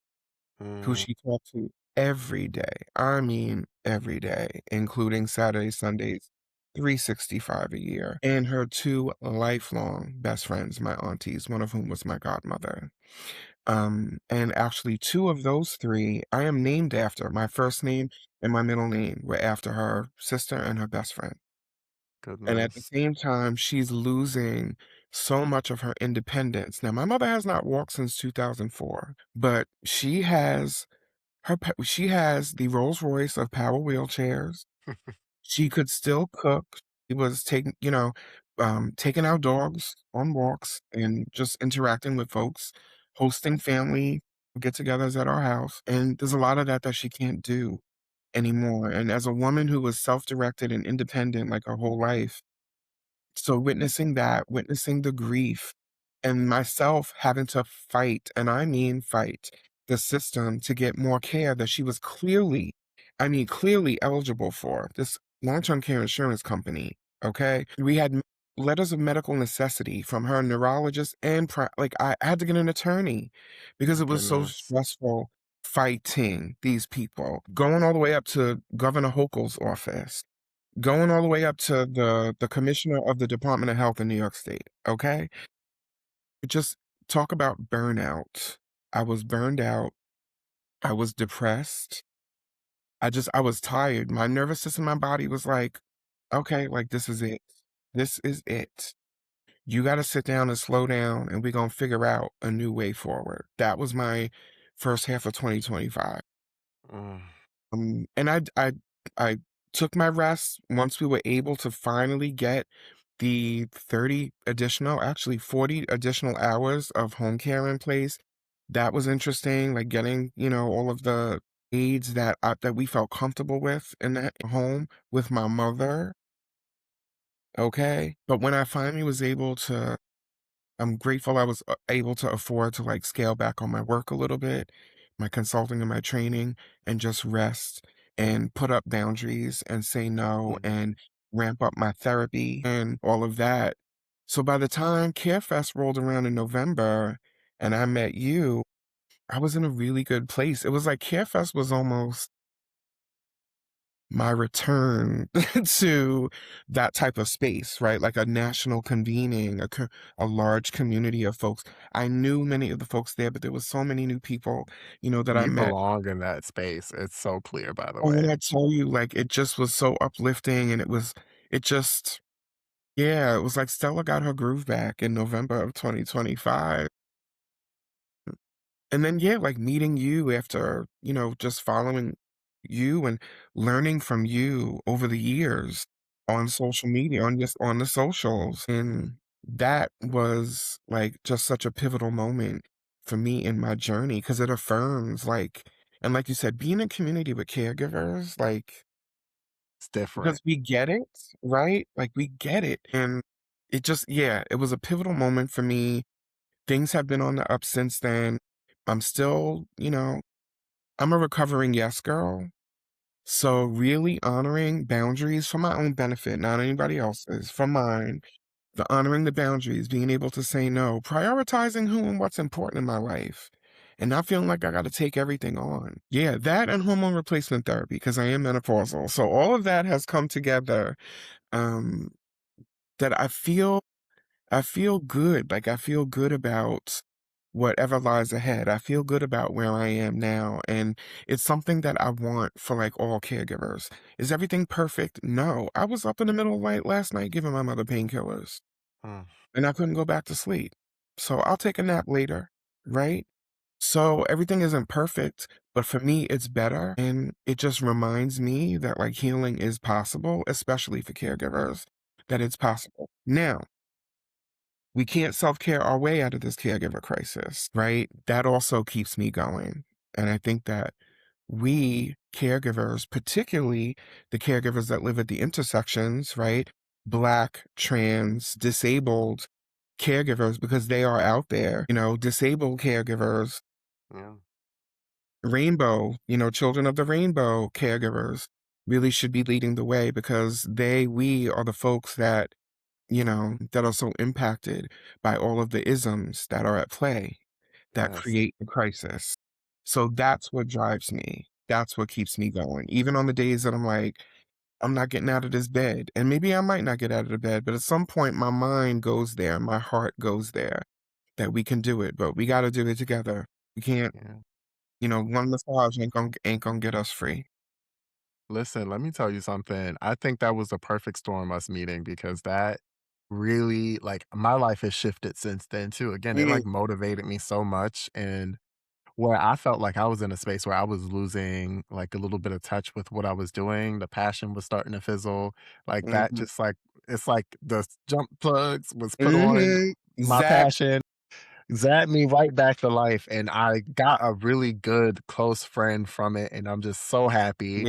who Mm, she talked to every day. I mean, every day, including Saturdays, Sundays, 365 a year, and her two lifelong best friends, my aunties, one of whom was my godmother. And actually, two of those three I am named after. My first name and my middle name were after her sister and her best friend. And at the goodness. same time, she's losing so much of her independence. Now, my mother has not walked since 2004, but she has the Rolls Royce of power wheelchairs. She could still cook. She was taking our dogs on walks and just interacting with folks, hosting family get-togethers at our house. And there's a lot of that she can't do anymore. And as a woman who was self-directed and independent like her whole life, so witnessing that, witnessing the grief, and myself having to fight, and I mean fight, the system to get more care that she was clearly eligible for. This long-term care insurance company, okay? We had letters of medical necessity from her neurologist and like I had to get an attorney because it was so Goodness. stressful fighting these people, going all the way up to Governor Hochul's office, going all the way up to the commissioner of the Department of Health in New York State, okay? Just talk about burnout. I was burned out. I was depressed. I was tired. My nervous system, my body was like, "Okay, like, this is it. This is it. You gotta sit down and slow down, and we're gonna figure out a new way forward." That was my first half of 2025. Mm, And I took my rest once we were able to finally get the 30 additional, actually 40 additional hours of home care in place. That was interesting, like getting, all of the aids that we felt comfortable with in that home with my mother, okay? But when I finally was able to I'm grateful I was able to afford to like scale back on my work a little bit, my consulting and my training, and just rest and put up boundaries and say no mm. and ramp up my therapy and all of that. So by the time CareFest rolled around in November and I met you, I was in a really good place. It was like CareFest was almost my return to that type of space, right? Like a national convening, a large community of folks. I knew many of the folks there, but there was so many new people, that I You met. belong in that space. It's so clear, by the And when way. I tell you, like, it just was so uplifting and it just, yeah, it was like Stella got her groove back in November of 2025. And then, yeah, like meeting you after, just following you and learning from you over the years on social media, on the socials. And that was like just such a pivotal moment for me in my journey because it affirms and like you said, being in community with caregivers, like, It's different. because we get it, right? Like we get it. And yeah, it was a pivotal moment for me. Things have been on the up since then. I'm still, I'm a recovering yes girl. So really honoring boundaries for my own benefit, not anybody else's, for mine. The honoring the boundaries, being able to say no, prioritizing who and what's important in my life, and not feeling like I got to take everything on. Yeah, that and hormone replacement therapy because I am menopausal. So all of that has come together. Um, that I feel good. Like I feel good about whatever lies ahead. I feel good about where I am now. And it's something that I want for like all caregivers. Is everything perfect? No. I was up in the middle of the night last night giving my mother painkillers Mm. and I couldn't go back to sleep. So I'll take a nap later, right? So everything isn't perfect, but for me, it's better. And it just reminds me that like healing is possible, especially for caregivers, that it's possible. Now, we can't self-care our way out of this caregiver crisis, right? That also keeps me going. And I think that we caregivers, particularly the caregivers that live at the intersections, right? Black, trans, disabled caregivers, because they are out there, disabled caregivers, Yeah. rainbow, children of the rainbow caregivers really should be leading the way because we are the folks that, that are so impacted by all of the isms that are at play that Yes. create the crisis. So that's what drives me. That's what keeps me going. Even on the days that I'm like, I'm not getting out of this bed. And maybe I might not get out of the bed, but at some point my mind goes there, my heart goes there that we can do it, but we got to do it together. We can't, Yeah. one massage ain't gonna get us free. Listen, let me tell you something. I think that was a perfect storm, us meeting, because that really, like, my life has shifted since then too. Again, it Mm, like motivated me so much. And where I felt like I was in a space where I was losing like a little bit of touch with what I was doing, the passion was starting to fizzle. Like that, mhm, just like it's like the jump plugs was put on mhm. my Zap. passion, zapped me right back to life. And I got a really good close friend from it. And I'm just so happy.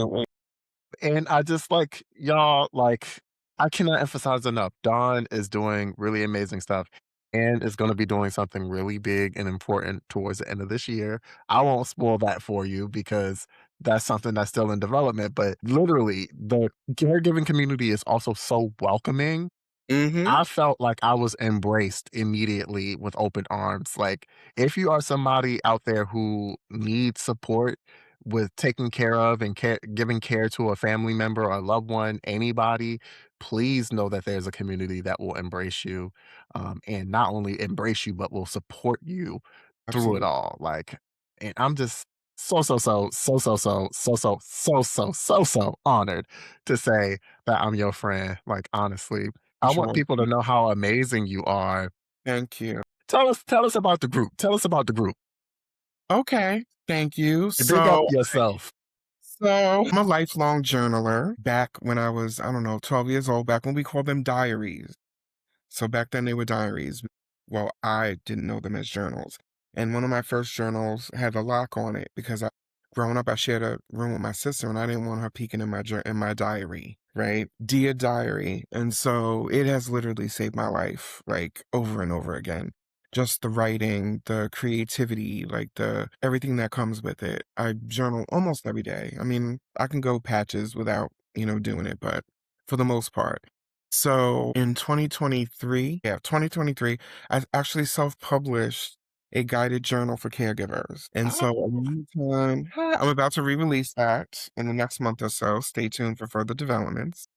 And I just like, y'all, like, I cannot emphasize enough. Dawn is doing really amazing stuff and is going to be doing something really big and important towards the end of this year. I won't spoil that for you because that's something that's still in development. But literally, the caregiving community is also so welcoming. Mhm. I felt like I was embraced immediately with open arms. Like, if you are somebody out there who needs support with taking care of and giving care to a family member or a loved one, anybody, please know that there's a community that will embrace you, and not only embrace you, but will support you through it Absolutely. all. Like, and I'm just so honored to say that I'm your friend. Like, honestly, I want Joy. people to know how amazing you are. Thank you. Tell us about the group. Tell us about the group. Okay. Thank you. Big up So yourself. I'm a lifelong journaler. Back when I was, I don't know, 12 years old, back when we called them diaries. So back then they were diaries. Well, I didn't know them as journals. And one of my first journals had a lock on it because growing up, I shared a room with my sister and I didn't want her peeking in in my diary, right? Dear diary. And so it has literally saved my life like over and over again. Just the writing, the creativity, like everything that comes with it. I journal almost every day. I mean, I can go patches without, doing it, but for the most part. So in 2023, I actually self-published a guided journal for caregivers. And Ah, so around the time, I'm about to re-release that in the next month or so. Stay tuned for further developments.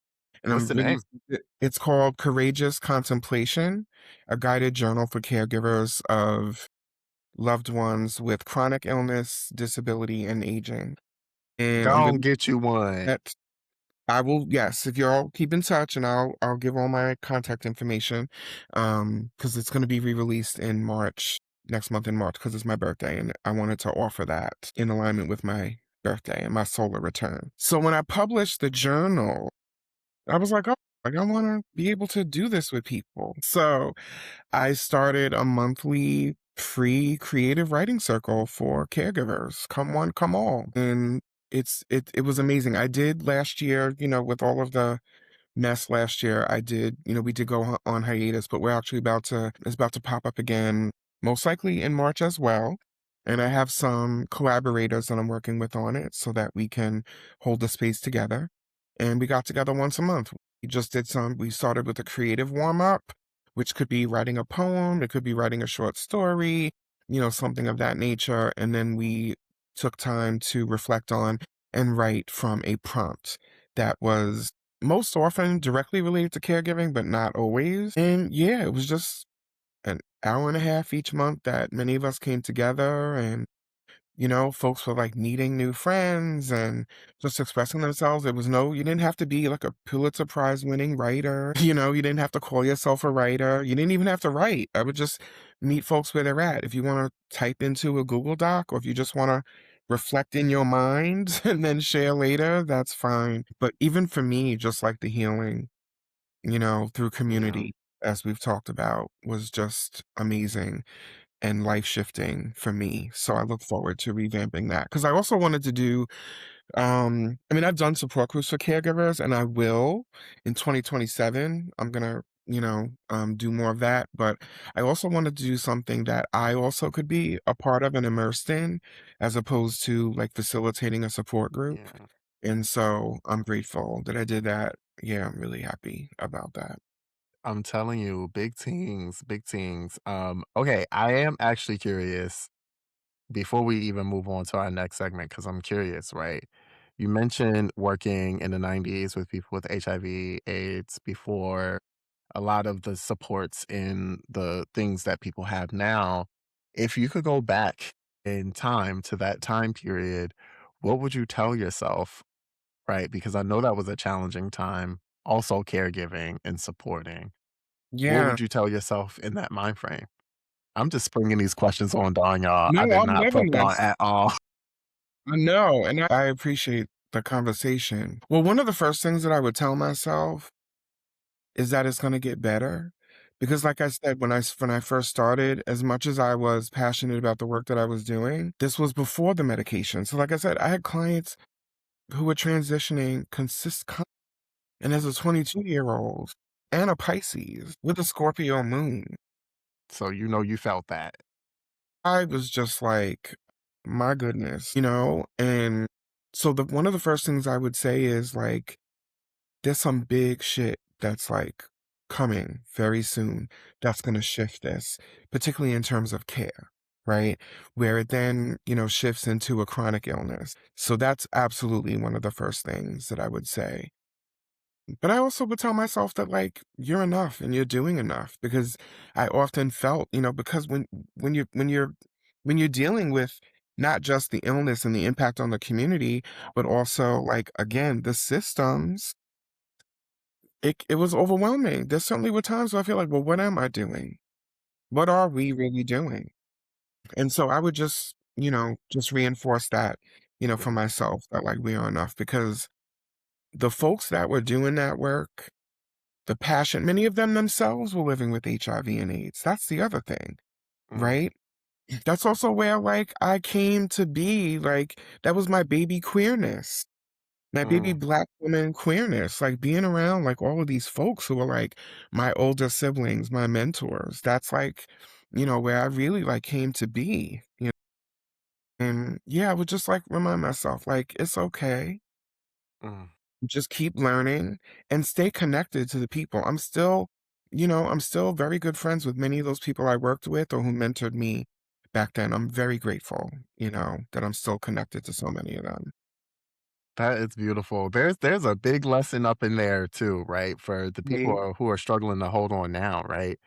And what's I'm the name? releasing it. It's called Courageous Contemplation, a guided journal for caregivers of loved ones with chronic illness, disability, and aging. And I'm Go and releasing get you one. that. I will, yes, if y'all keep in touch and I'll give all my contact information. Because it's gonna be re-released in March, next month in March, because it's my birthday, and I wanted to offer that in alignment with my birthday and my solar return. So when I published the journal, I was like, oh, like I wanna be able to do this with people. So I started a monthly free creative writing circle for caregivers. Come one, come all. And it was amazing. I did last year, with all of the mess last year, I did, we did go on hiatus, but we're actually it's about to pop up again, most likely in March as well. And I have some collaborators that I'm working with on it so that we can hold the space together. And we got together once a month. We started with a creative warm up, which could be writing a poem, it could be writing a short story, something of that nature. And then we took time to reflect on and write from a prompt that was most often directly related to caregiving, but not always. And yeah, it was just an hour and a half each month that many of us came together and folks were like meeting new friends and just expressing themselves. You didn't have to be like a Pulitzer Prize winning writer. You didn't have to call yourself a writer. You didn't even have to write. I would just meet folks where they're at. If you want to type into a Google Doc or if you just want to reflect in your mind and then share later, that's fine. But even for me, just like the healing, through Yeah. community, as we've talked about, was just amazing. and life shifting for me. So I look forward to revamping that because I also wanted to do I mean, I've done support groups for caregivers and I will in 2027. I'm gonna, do more of that. But I also wanted to do something that I also could be a part of and immersed in, as opposed to like facilitating a support group. Yeah. And so I'm grateful that I did that. Yeah, I'm really happy about that. I'm telling you, big things, big things. Okay, I am actually curious before we even move on to our next segment, because I'm curious, right? You mentioned working in the 90s with people with HIV, AIDS before a lot of the supports in the things that people have now. If you could go back in time to that time period, what would you tell yourself, right? Because I know that was a challenging time, also caregiving and supporting. What Yeah. would you tell yourself in that mind frame? I'm just springing these questions on Dawn, y'all. No, I did I'm not loving prep Dawn this. at all. I know, and I appreciate the conversation. Well, one of the first things that I would tell myself is that it's gonna get better. Because like I said, when I first started, as much as I was passionate about the work that I was doing, this was before the medication. So like I said, I had clients who were transitioning and as a 22-year-old and a Pisces with a Scorpio moon, So you know you felt that. I was just like, my goodness, And so the one of the first things I would say is like there's some big shit that's like coming very soon that's going to shift this, particularly in terms of care, right? Where it then, shifts into a chronic illness. So that's absolutely one of the first things that I would say. But I also would tell myself that like you're enough and you're doing enough because I often felt, because when you're dealing with not just the illness and the impact on the community, but also like again, the systems it was overwhelming. There certainly were times where I feel like, "Well, what am I doing? What are we really doing?" And so I would just reinforce that, for Yeah. myself that, like, we are enough because the folks that were doing that work, the passion many of them themselves were living with HIV and AIDS. That's the other thing, Mm, right? That's also where, like, I came to be, like, that was my baby queerness. My baby mm. black woman queerness, like being around like all of these folks who are like my older siblings, my mentors. That's like, where I really like came to be. And yeah, I would just like remind myself, like, it's okay. Mm. Just keep learning and stay connected to the people. I'm still very good friends with many of those people I worked with or who mentored me back then. I'm very grateful, that I'm still connected to so many of them. That is beautiful. There's a big lesson up in there too, right? For the people Mhm. who are struggling to hold on now, right?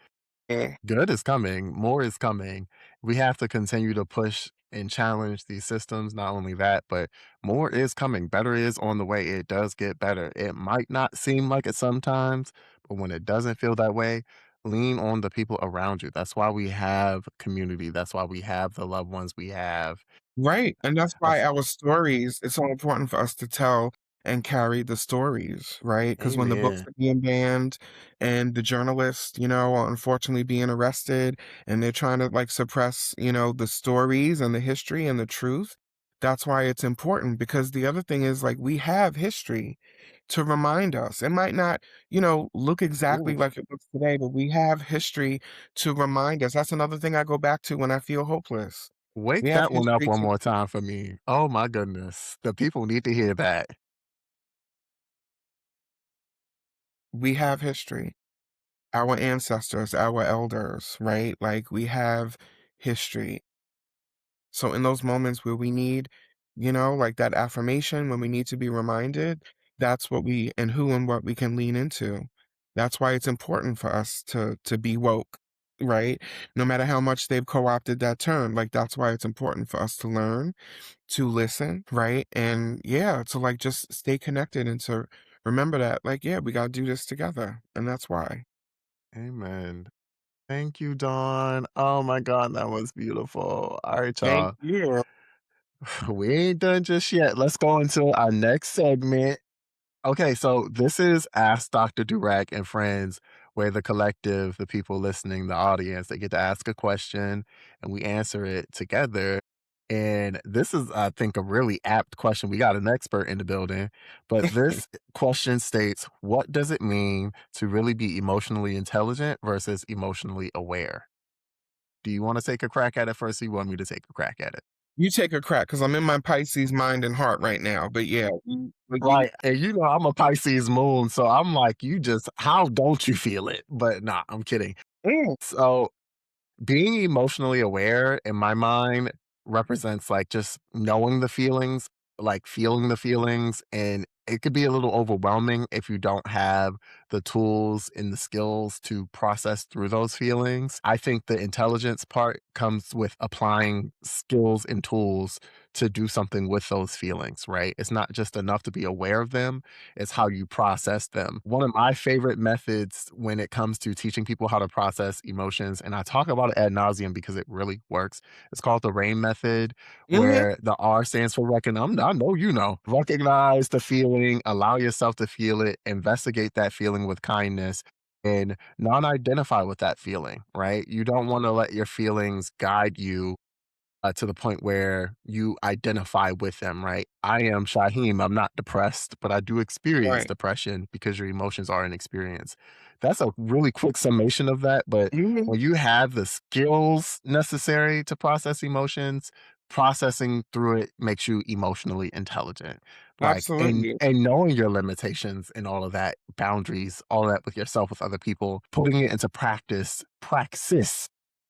Yeah. Good is coming, more is coming. We have to continue to push and challenge these systems. Not only that, but more is coming. Better is on the way. It does get better. It might not seem like it sometimes, but when it doesn't feel that way, lean on the people around you. That's why we have community. That's why we have the loved ones we have. Right, and that's why That's our stories it's so important for us to tell and carry the stories, right? Because when the books amen. are being banned and the journalists, are unfortunately being arrested and they're trying to, like, suppress, the stories and the history and the truth, that's why it's important because the other thing is, like, we have history to remind us. It might not, look exactly Ooh, like it looks today, but we have history to remind us. That's another thing I go back to when I feel hopeless. We wake have that one up history one to more time for me. Oh my goodness. The people need to hear that. we have history. Our ancestors, our elders, right? Like we have history. So in those moments where we need, like that affirmation, when we need to be reminded, that's what we and who and what we can lean into. That's why it's important for us to be woke, right? No matter how much they've co-opted that term, like that's why it's important for us to learn, to listen, right? And yeah, to like just stay connected and to remember that, like, yeah, we gotta do this together. And that's why. Amen. Thank you, Dawn. Oh my God, that was beautiful. All right, Thank y'all. you. We ain't done just yet. Let's go into our next segment. Okay, so this is Ask Dr. Durack and Friends, where the collective, the people listening, the audience, they get to ask a question and we answer it together. And this is, I think, a really apt question. We got an expert in the building, but this question states, what does it mean to really be emotionally intelligent versus emotionally aware? Do you want to take a crack at it first, or you want me to take a crack at it? You take a crack because I'm in my Pisces mind and heart right now. But yeah, like you, Right. And you know, I'm a Pisces moon, so I'm like, you just, how don't you feel it? But nah, I'm kidding. mm, So being emotionally aware in my mind represents like just knowing the feelings, like feeling the feelings. And it could be a little overwhelming if you don't have the tools and the skills to process through those feelings. I think the intelligence part comes with applying skills and tools to do something with those feelings, right? It's not just enough to be aware of them, it's how you process them. One of my favorite methods when it comes to teaching people how to process emotions, and I talk about it ad nauseum because it really works, it's called the RAIN method, mhm, where the R stands for I know you know. Recognize the feeling, allow yourself to feel it, investigate that feeling with kindness, and non identify with that feeling, right? You don't want to let your feelings guide you to the point where you identify with them, right? I am Shahem. I'm not depressed, but I do experience right. depression because your emotions are an experience. That's a really quick summation of that. But Mhm, when you have the skills necessary to process emotions, processing through it makes you emotionally intelligent. Like, absolutely. and knowing your limitations and all of that, boundaries, all that with yourself, with other people, putting it into praxis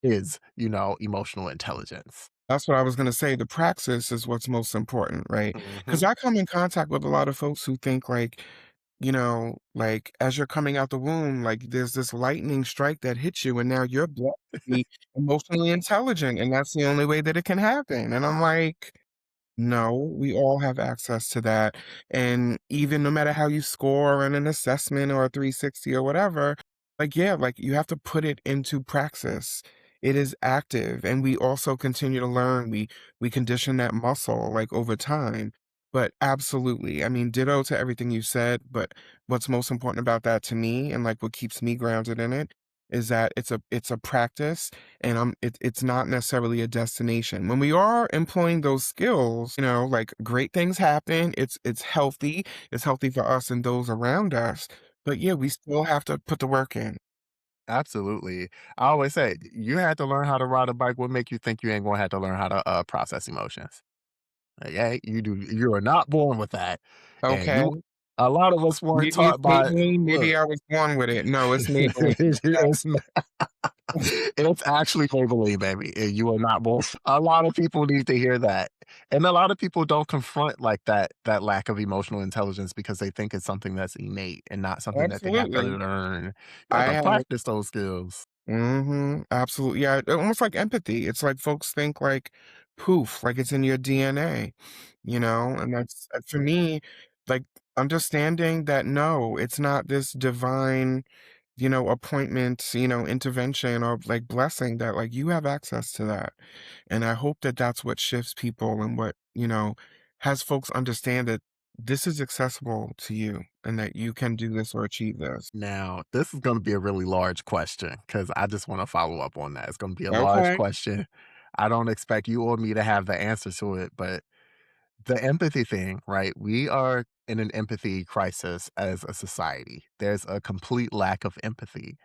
is, you know, emotional intelligence. That's what I was gonna say. The praxis is what's most important, right? Because Mhm. I come in contact with a lot of folks who think like, like as you're coming out the womb, like there's this lightning strike that hits you, and now you're blessed to be emotionally intelligent, and that's the only way that it can happen. And I'm like, no, we all have access to that. And even no matter how you score on an assessment or a 360 or whatever, like, yeah, like you have to put it into praxis. It is active. And we also continue to learn. We condition that muscle like over time. But absolutely. I mean, ditto to everything you said. But what's most important about that to me and like what keeps me grounded in it is that it's a practice and it's not necessarily a destination. When we are employing those skills, like great things happen. It's healthy. It's healthy for us and those around us. But yeah, we still have to put the work in. Absolutely. I always say, you had to learn how to ride a bike. What make you think you ain't gonna have to learn how to process emotions? Like, yeah, you do. You are not born with that, and Okay. you. A lot of us weren't Maybe it's taught by. Maybelline. Maybe Look, I was born with it. No, it's Maybelline. it's it's actually Maybelline, baby. And you are not born. A lot of people need to hear that, and a lot of people don't confront like that lack of emotional intelligence because they think it's something that's innate and not something that they have to Absolutely. learn. You have I to have. practice those skills. Absolutely. Yeah, almost like empathy. It's like folks think like poof, like it's in your DNA, and that's for me, like understanding that no, it's not this divine, appointment, intervention or like blessing that like you have access to that. And I hope that that's what shifts people and what, has folks understand that this is accessible to you and that you can do this or achieve this. Now, this is going to be a really large question because I just want to follow up on that. It's going to be a large Okay. question. I don't expect you or me to have the answer to it, but the empathy thing, right? We are in an empathy crisis as a society. There's a complete lack of empathy.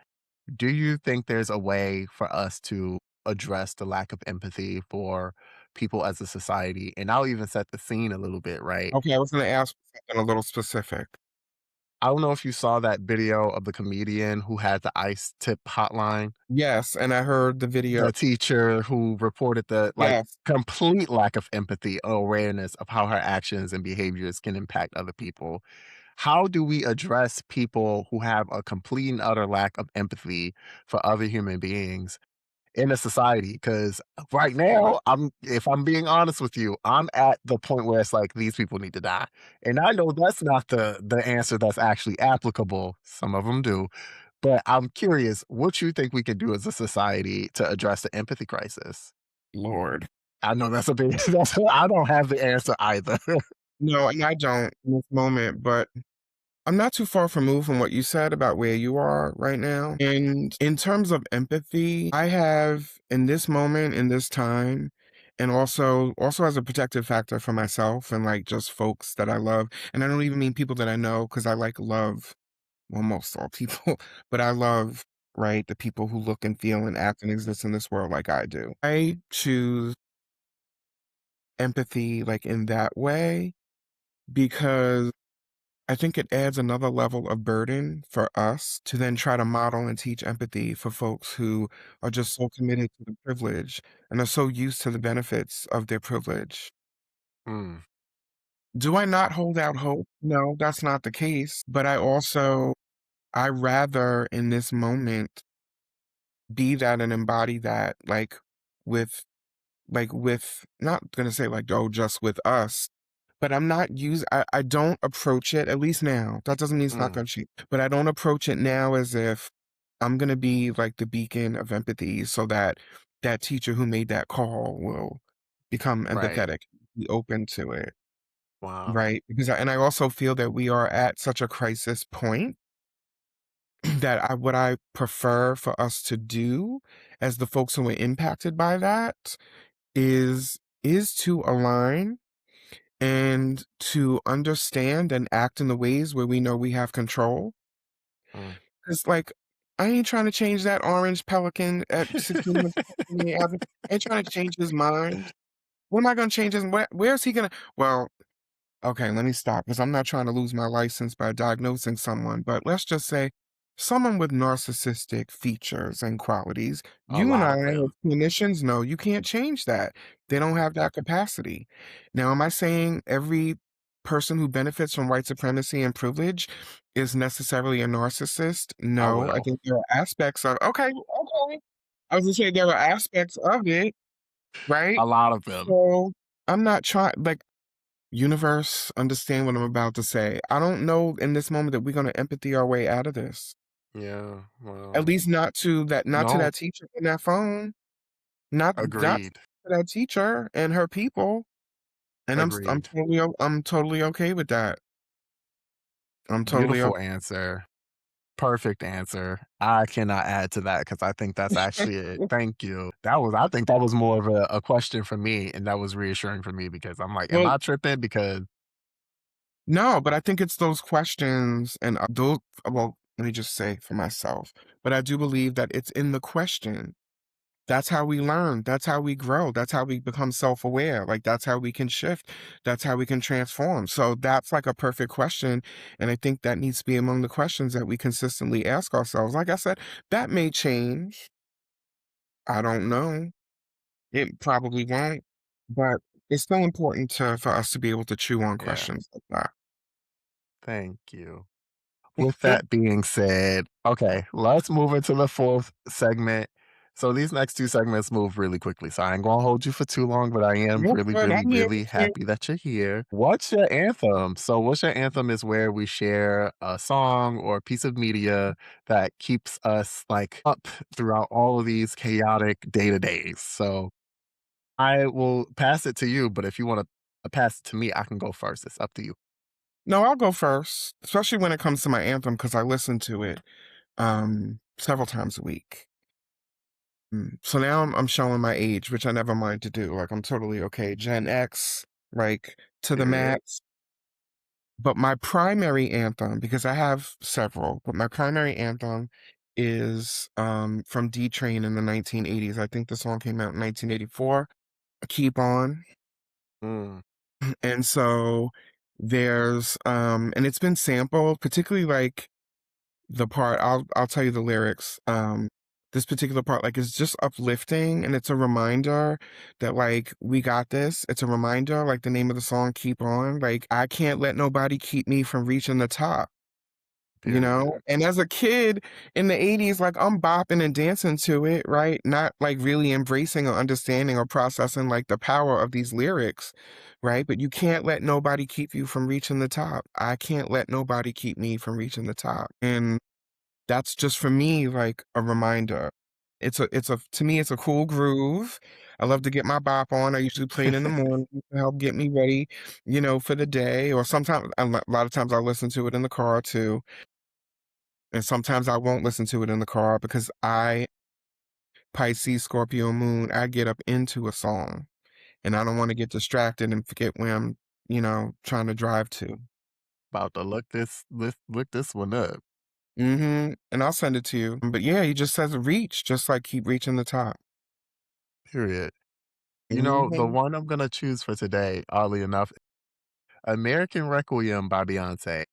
Do you think there's a way for us to address the lack of empathy for people as a society? And I'll even set the scene a little bit, right? Okay, I was gonna ask something a little specific. I don't know if you saw that video of the comedian who had the ice tip hotline, Yes, and I heard the video. the teacher who reported the like Yes, complete lack of empathy or awareness of how her actions and behaviors can impact other people. How do we address people who have a complete and utter lack of empathy for other human beings in a society? Because right now, if I'm being honest with you, I'm at the point where it's like these people need to die. And I know that's not the answer that's actually applicable. Some of them do. But I'm curious what you think we can do as a society to address the empathy crisis. Lord. I know that's a big I don't have the answer either. No, and I don't in this moment, but I'm not too far removed from what you said about where you are right now. And in terms of empathy, I have in this moment, in this time, and also as a protective factor for myself and like just folks that I love. And I don't even mean people that I know because I like love well, most all people, but I love, right, the people who look and feel and act and exist in this world like I do. I choose empathy like in that way because I think it adds another level of burden for us to then try to model and teach empathy for folks who are just so committed to the privilege and are so used to the benefits of their privilege. Mm, Do I not hold out hope? No, that's not the case. But I rather in this moment be that and embody that with with not gonna say like, oh, just with us, but I don't approach it, at least now. That doesn't mean it's not mm, gonna change, but I don't approach it now as if I'm gonna be like the beacon of empathy so that that teacher who made that call will become right. empathetic, be open to it, Wow. right? I also feel that we are at such a crisis point that what I prefer for us to do as the folks who are impacted by that is to align and to understand and act in the ways where we know we have control. Mm. Because, like, I ain't trying to change that orange pelican at 16 Pennsylvania Avenue. I ain't trying to change his mind. What am I going to change his? Where's he going to? Well, okay, let me stop because I'm not trying to lose my license by diagnosing someone, but let's just say someone with narcissistic features and qualities, A you and lot I of as them. clinicians know you can't change that. They don't have that capacity. Now, am I saying every person who benefits from white supremacy and privilege is necessarily a narcissist? I No, I will. think there are aspects of, okay, okay. I was gonna say there are aspects of it, right? A lot of them. So I'm not trying, like, universe, understand what I'm about to say. I don't know in this moment that we're gonna empathy our way out of this. Yeah, At well, least not to no, that teacher on that phone. Not to agreed, that teacher and her people. And agreed. I'm totally okay with that. I'm totally Beautiful okay. answer. Perfect answer. I cannot add to that because I think that's actually it. Thank you. I think that was more of a question for me, and that was reassuring for me because I'm like, am Well, I tripping? Because no, but I think it's those questions and those well, let me just say for myself, but I do believe that it's in the question. That's how we learn. That's how we grow. That's how we become self-aware. Like that's how we can shift. That's how we can transform. So that's like a perfect question. And I think that needs to be among the questions that we consistently ask ourselves. Like I said, that may change. I don't know. It probably won't. But it's still important for us to be able to chew on yeah, questions like thank you. With that. that being said, okay, let's move into the fourth segment. So these next two segments move really quickly. So I ain't gonna hold you for too long, but I am That's really, good. really, I'm here. really I'm here. happy that you're here. What's your anthem? So what's your anthem is where we share a song or a piece of media that keeps us like up throughout all of these chaotic day to days. So I will pass it to you, but if you want to pass it to me, I can go first. It's up to you. No, I'll go first, especially when it comes to my anthem, because I listen to it several times a week. So now I'm showing my age, which I never mind to do. Like I'm totally okay. Gen X, like to the Period. max. But my primary anthem, because I have several, but my primary anthem is from D Train in the 1980s. I think the song came out in 1984. Keep on. Mm, And so there's and it's been sampled, particularly like the part I'll tell you the lyrics. This particular part like is just uplifting and it's a reminder that like we got this. It's a reminder like the name of the song Keep On. Like I can't let nobody keep me from reaching the top. You period. know? And as a kid in the 80s, like I'm bopping and dancing to it, right? Not like really embracing or understanding or processing like the power of these lyrics, right? But you can't let nobody keep you from reaching the top. I can't let nobody keep me from reaching the top. And that's just for me like a reminder. To me it's a cool groove. I love to get my bop on. I usually play it in the morning to help get me ready, for the day. Or sometimes, a lot of times, I listen to it in the car too. And sometimes I won't listen to it in the car because Pisces, Scorpio moon, I get up into a song and I don't want to get distracted and forget where I'm, trying to drive to. About to look this one up. And I'll send it to you. But yeah, he just says reach, just like keep reaching the top. Period. You know, the Mhm. one I'm gonna choose for today, oddly enough, American Requiem by Beyonce.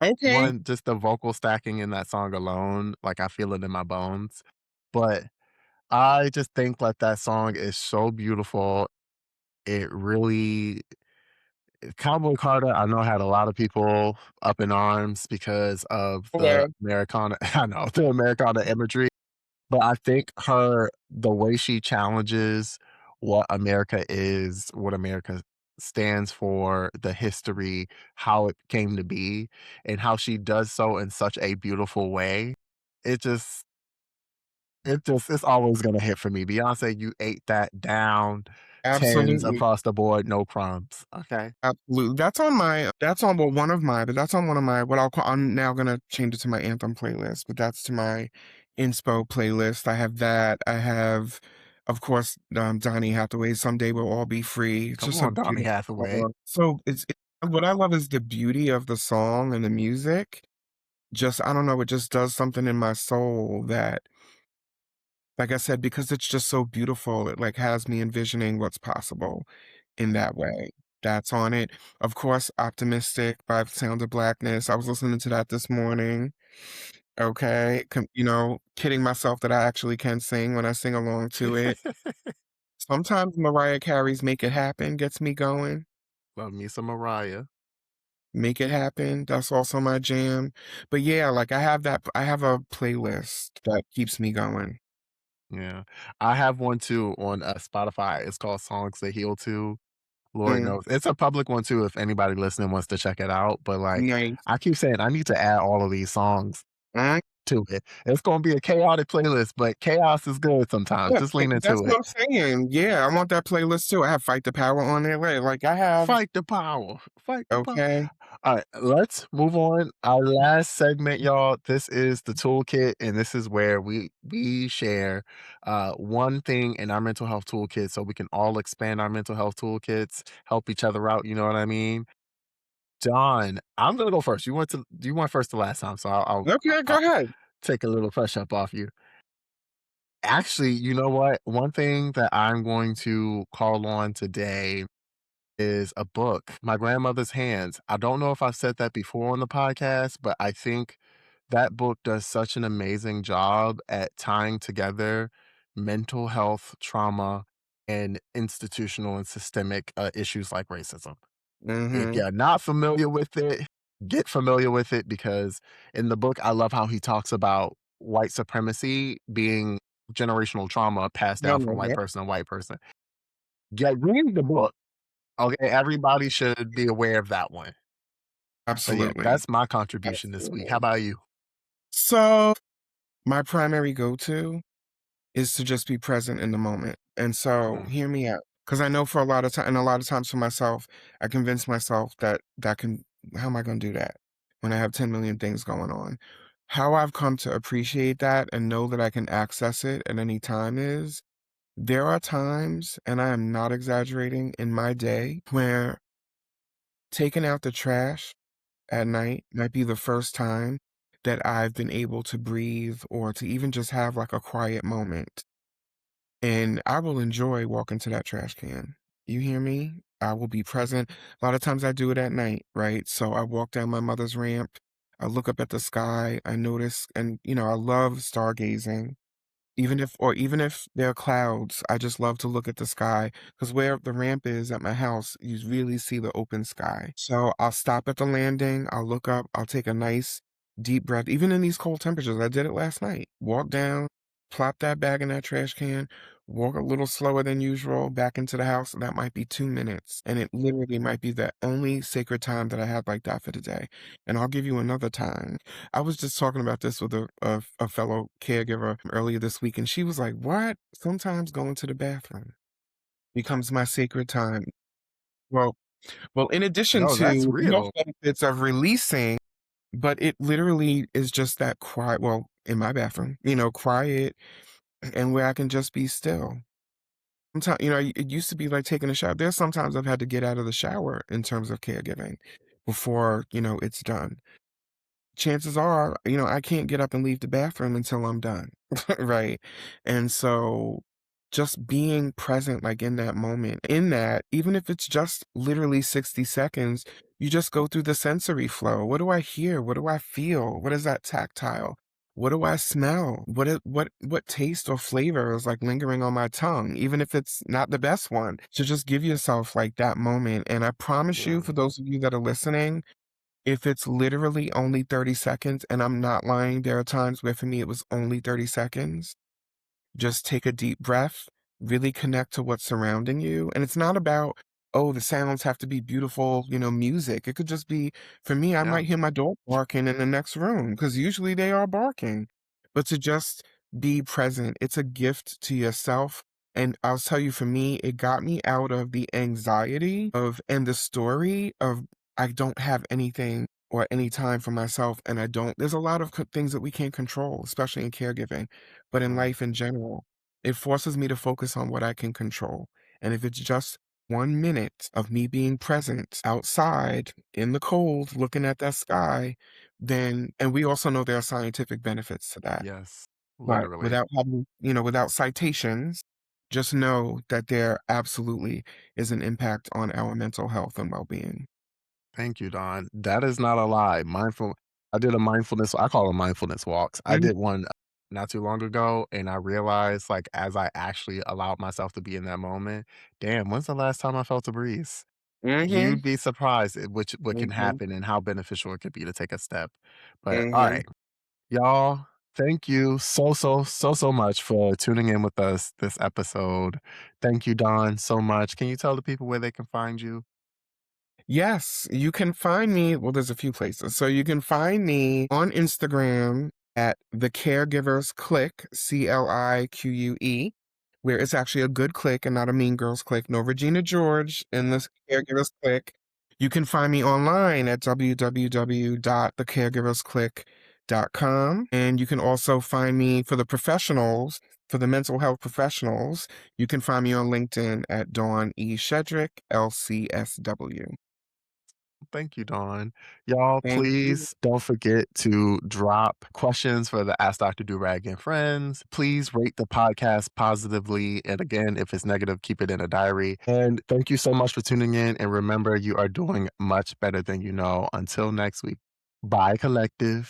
Okay. One, just the vocal stacking in that song alone, like I feel it in my bones. But I just think like that song is so beautiful. It really Cowboy Carter, I know had a lot of people up in arms because of the Yeah, Americana I know, the Americana imagery, but I think the way she challenges what America is, what America stands for, the history, how it came to be, and how she does so in such a beautiful way, it just it's always gonna hit for me. Beyonce, you ate that down, 10s absolutely. across the board, no crumbs. Okay. Absolutely. That's on, well, one of my, but that's on one of my, what I'll call, I'm now gonna change it to my anthem playlist, but that's to my inspo playlist. I have that. I have, of course, Donny Hathaway's Someday We'll All Be Free. It's Come just a on, Donny beautiful Hathaway. song. So what I love is the beauty of the song and the music. Just, I don't know, it just does something in my soul that, like I said, because it's just so beautiful, it like has me envisioning what's possible in that way. That's on it. Of course, Optimistic by Sound of Blackness. I was listening to that this morning. Okay. Kidding myself that I actually can sing when I sing along to it. Sometimes Mariah Carey's Make It Happen gets me going. Love me some Mariah. Make It Happen. That's also my jam. But yeah, like I have a playlist that keeps me going. Yeah. I have one too on, Spotify. It's called Songs to Heal To. Lord Mm, knows. It's a public one too if anybody listening wants to check it out, but, like, nice. I keep saying I need to add all of these songs Mm, to it. It's gonna be a chaotic playlist, but chaos is good sometimes. yeah, Just lean that's into what it. I'm saying. Yeah, I want that playlist too. I have Fight the Power on there. Like I have. Fight the power. Fight the power. Okay. Alright, let's move on. Our last segment, y'all. This is the toolkit, and this is where we share one thing in our mental health toolkit so we can all expand our mental health toolkits, help each other out, you know what I mean? Dawn, I'm gonna go first. You went first the last time, so Okay, go I'll ahead. take a little pressure up off you. Actually, you know what? One thing that I'm going to call on today is a book, My Grandmother's Hands. I don't know if I've said that before on the podcast, but I think that book does such an amazing job at tying together mental health, trauma, and institutional and systemic issues like racism. If Mhm. you're not familiar with it, get familiar with it because in the book, I love how he talks about white supremacy being generational trauma passed No, down from no, white yep, person to white person. Get read the book. Okay, everybody should be aware of that one. But yeah, absolutely. that's my contribution this week. How Absolutely. about you? So, my primary go-to is to just be present in the moment. And so, Mm, hear me out. Because I know for a lot of time, and a lot of times for myself, I convince myself that how am I going to do that when I have 10 million things going on? How I've come to appreciate that and know that I can access it at any time is there are times, and I am not exaggerating, in my day where taking out the trash at night might be the first time that I've been able to breathe or to even just have like a quiet moment. And I will enjoy walking to that trash can. You hear me? I will be present. A lot of times I do it at night, right? So I walk down my mother's ramp. I look up at the sky. I notice, and I love stargazing. Even if there are clouds, I just love to look at the sky because where the ramp is at my house, you really see the open sky. So I'll stop at the landing, I'll look up, I'll take a nice deep breath, even in these cold temperatures. I did it last night. Walk down, plop that bag in that trash can, walk a little slower than usual back into the house. That might be 2 minutes. And it literally might be the only sacred time that I have like that for the day. And I'll give you another time. I was just talking about this with a fellow caregiver earlier this week, and she was like, "What? Sometimes going to the bathroom." becomes my sacred time. Well well, in addition No, that's to the health real. benefits of releasing, but it literally is just that quiet, well, in my bathroom, quiet and where I can just be still. Sometimes, it used to be like taking a shower. There's sometimes I've had to get out of the shower in terms of caregiving before, it's done. Chances are, I can't get up and leave the bathroom until I'm done, right? And so just being present, like in that moment, in that, even if it's just literally 60 seconds, you just go through the sensory flow. What do I hear? What do I feel? What is that tactile? What do I smell? What taste or flavor is like lingering on my tongue, even if it's not the best one? To just give yourself like that moment. And I promise you, Yeah. for those of you that are listening, if it's literally only 30 seconds, and I'm not lying, there are times where for me it was only 30 seconds, just take a deep breath, really connect to what's surrounding you. And it's not about, oh, the sounds have to be beautiful, music. It could just be, for me, I Yeah. might hear my dog barking in the next room because usually they are barking. But to just be present, it's a gift to yourself. And I'll tell you, for me, it got me out of the anxiety of and the story of I don't have anything or any time for myself. And I don't, there's a lot of things that we can't control, especially in caregiving, but in Mm. life in general. It forces me to focus on what I can control. And if it's just 1 minute of me being present outside in the cold, looking at that sky, then, and we also know there are scientific benefits to that. Yes. But Literally. without having, without citations, just know that there absolutely is an impact on our mental health and well being. Thank you, Don. That is not a lie. I did a mindfulness, I call them mindfulness walks. I Mm-hmm. did one not too long ago, and I realized, like, as I actually allowed myself to be in that moment, damn, when's the last time I felt a breeze? Mm-hmm. You'd be surprised at what can Mm-hmm. happen and how beneficial it could be to take a step. But all Mm-hmm. right, y'all, thank you so much for tuning in with us this episode. Thank you, Don, so much. Can you tell the people where they can find you? Yes, you can find me. Well, there's a few places. So you can find me on Instagram at the Caregivers Click, CLIQUE, where it's actually a good click and not a Mean Girls click. No Regina George in this Caregivers Click. You can find me online at www.thecaregiversclick.com. And you can also find me for the professionals, for the mental health professionals. You can find me on LinkedIn at Dawn E. Shedrick, LCSW. Thank you, Dawn. Y'all, Thank you. please don't forget to drop questions for the Ask Dr. Durag and friends. Please rate the podcast positively. And again, if it's negative, keep it in a diary. And thank you so much for tuning in. And remember, you are doing much better than you know. Until next week. Bye, collective.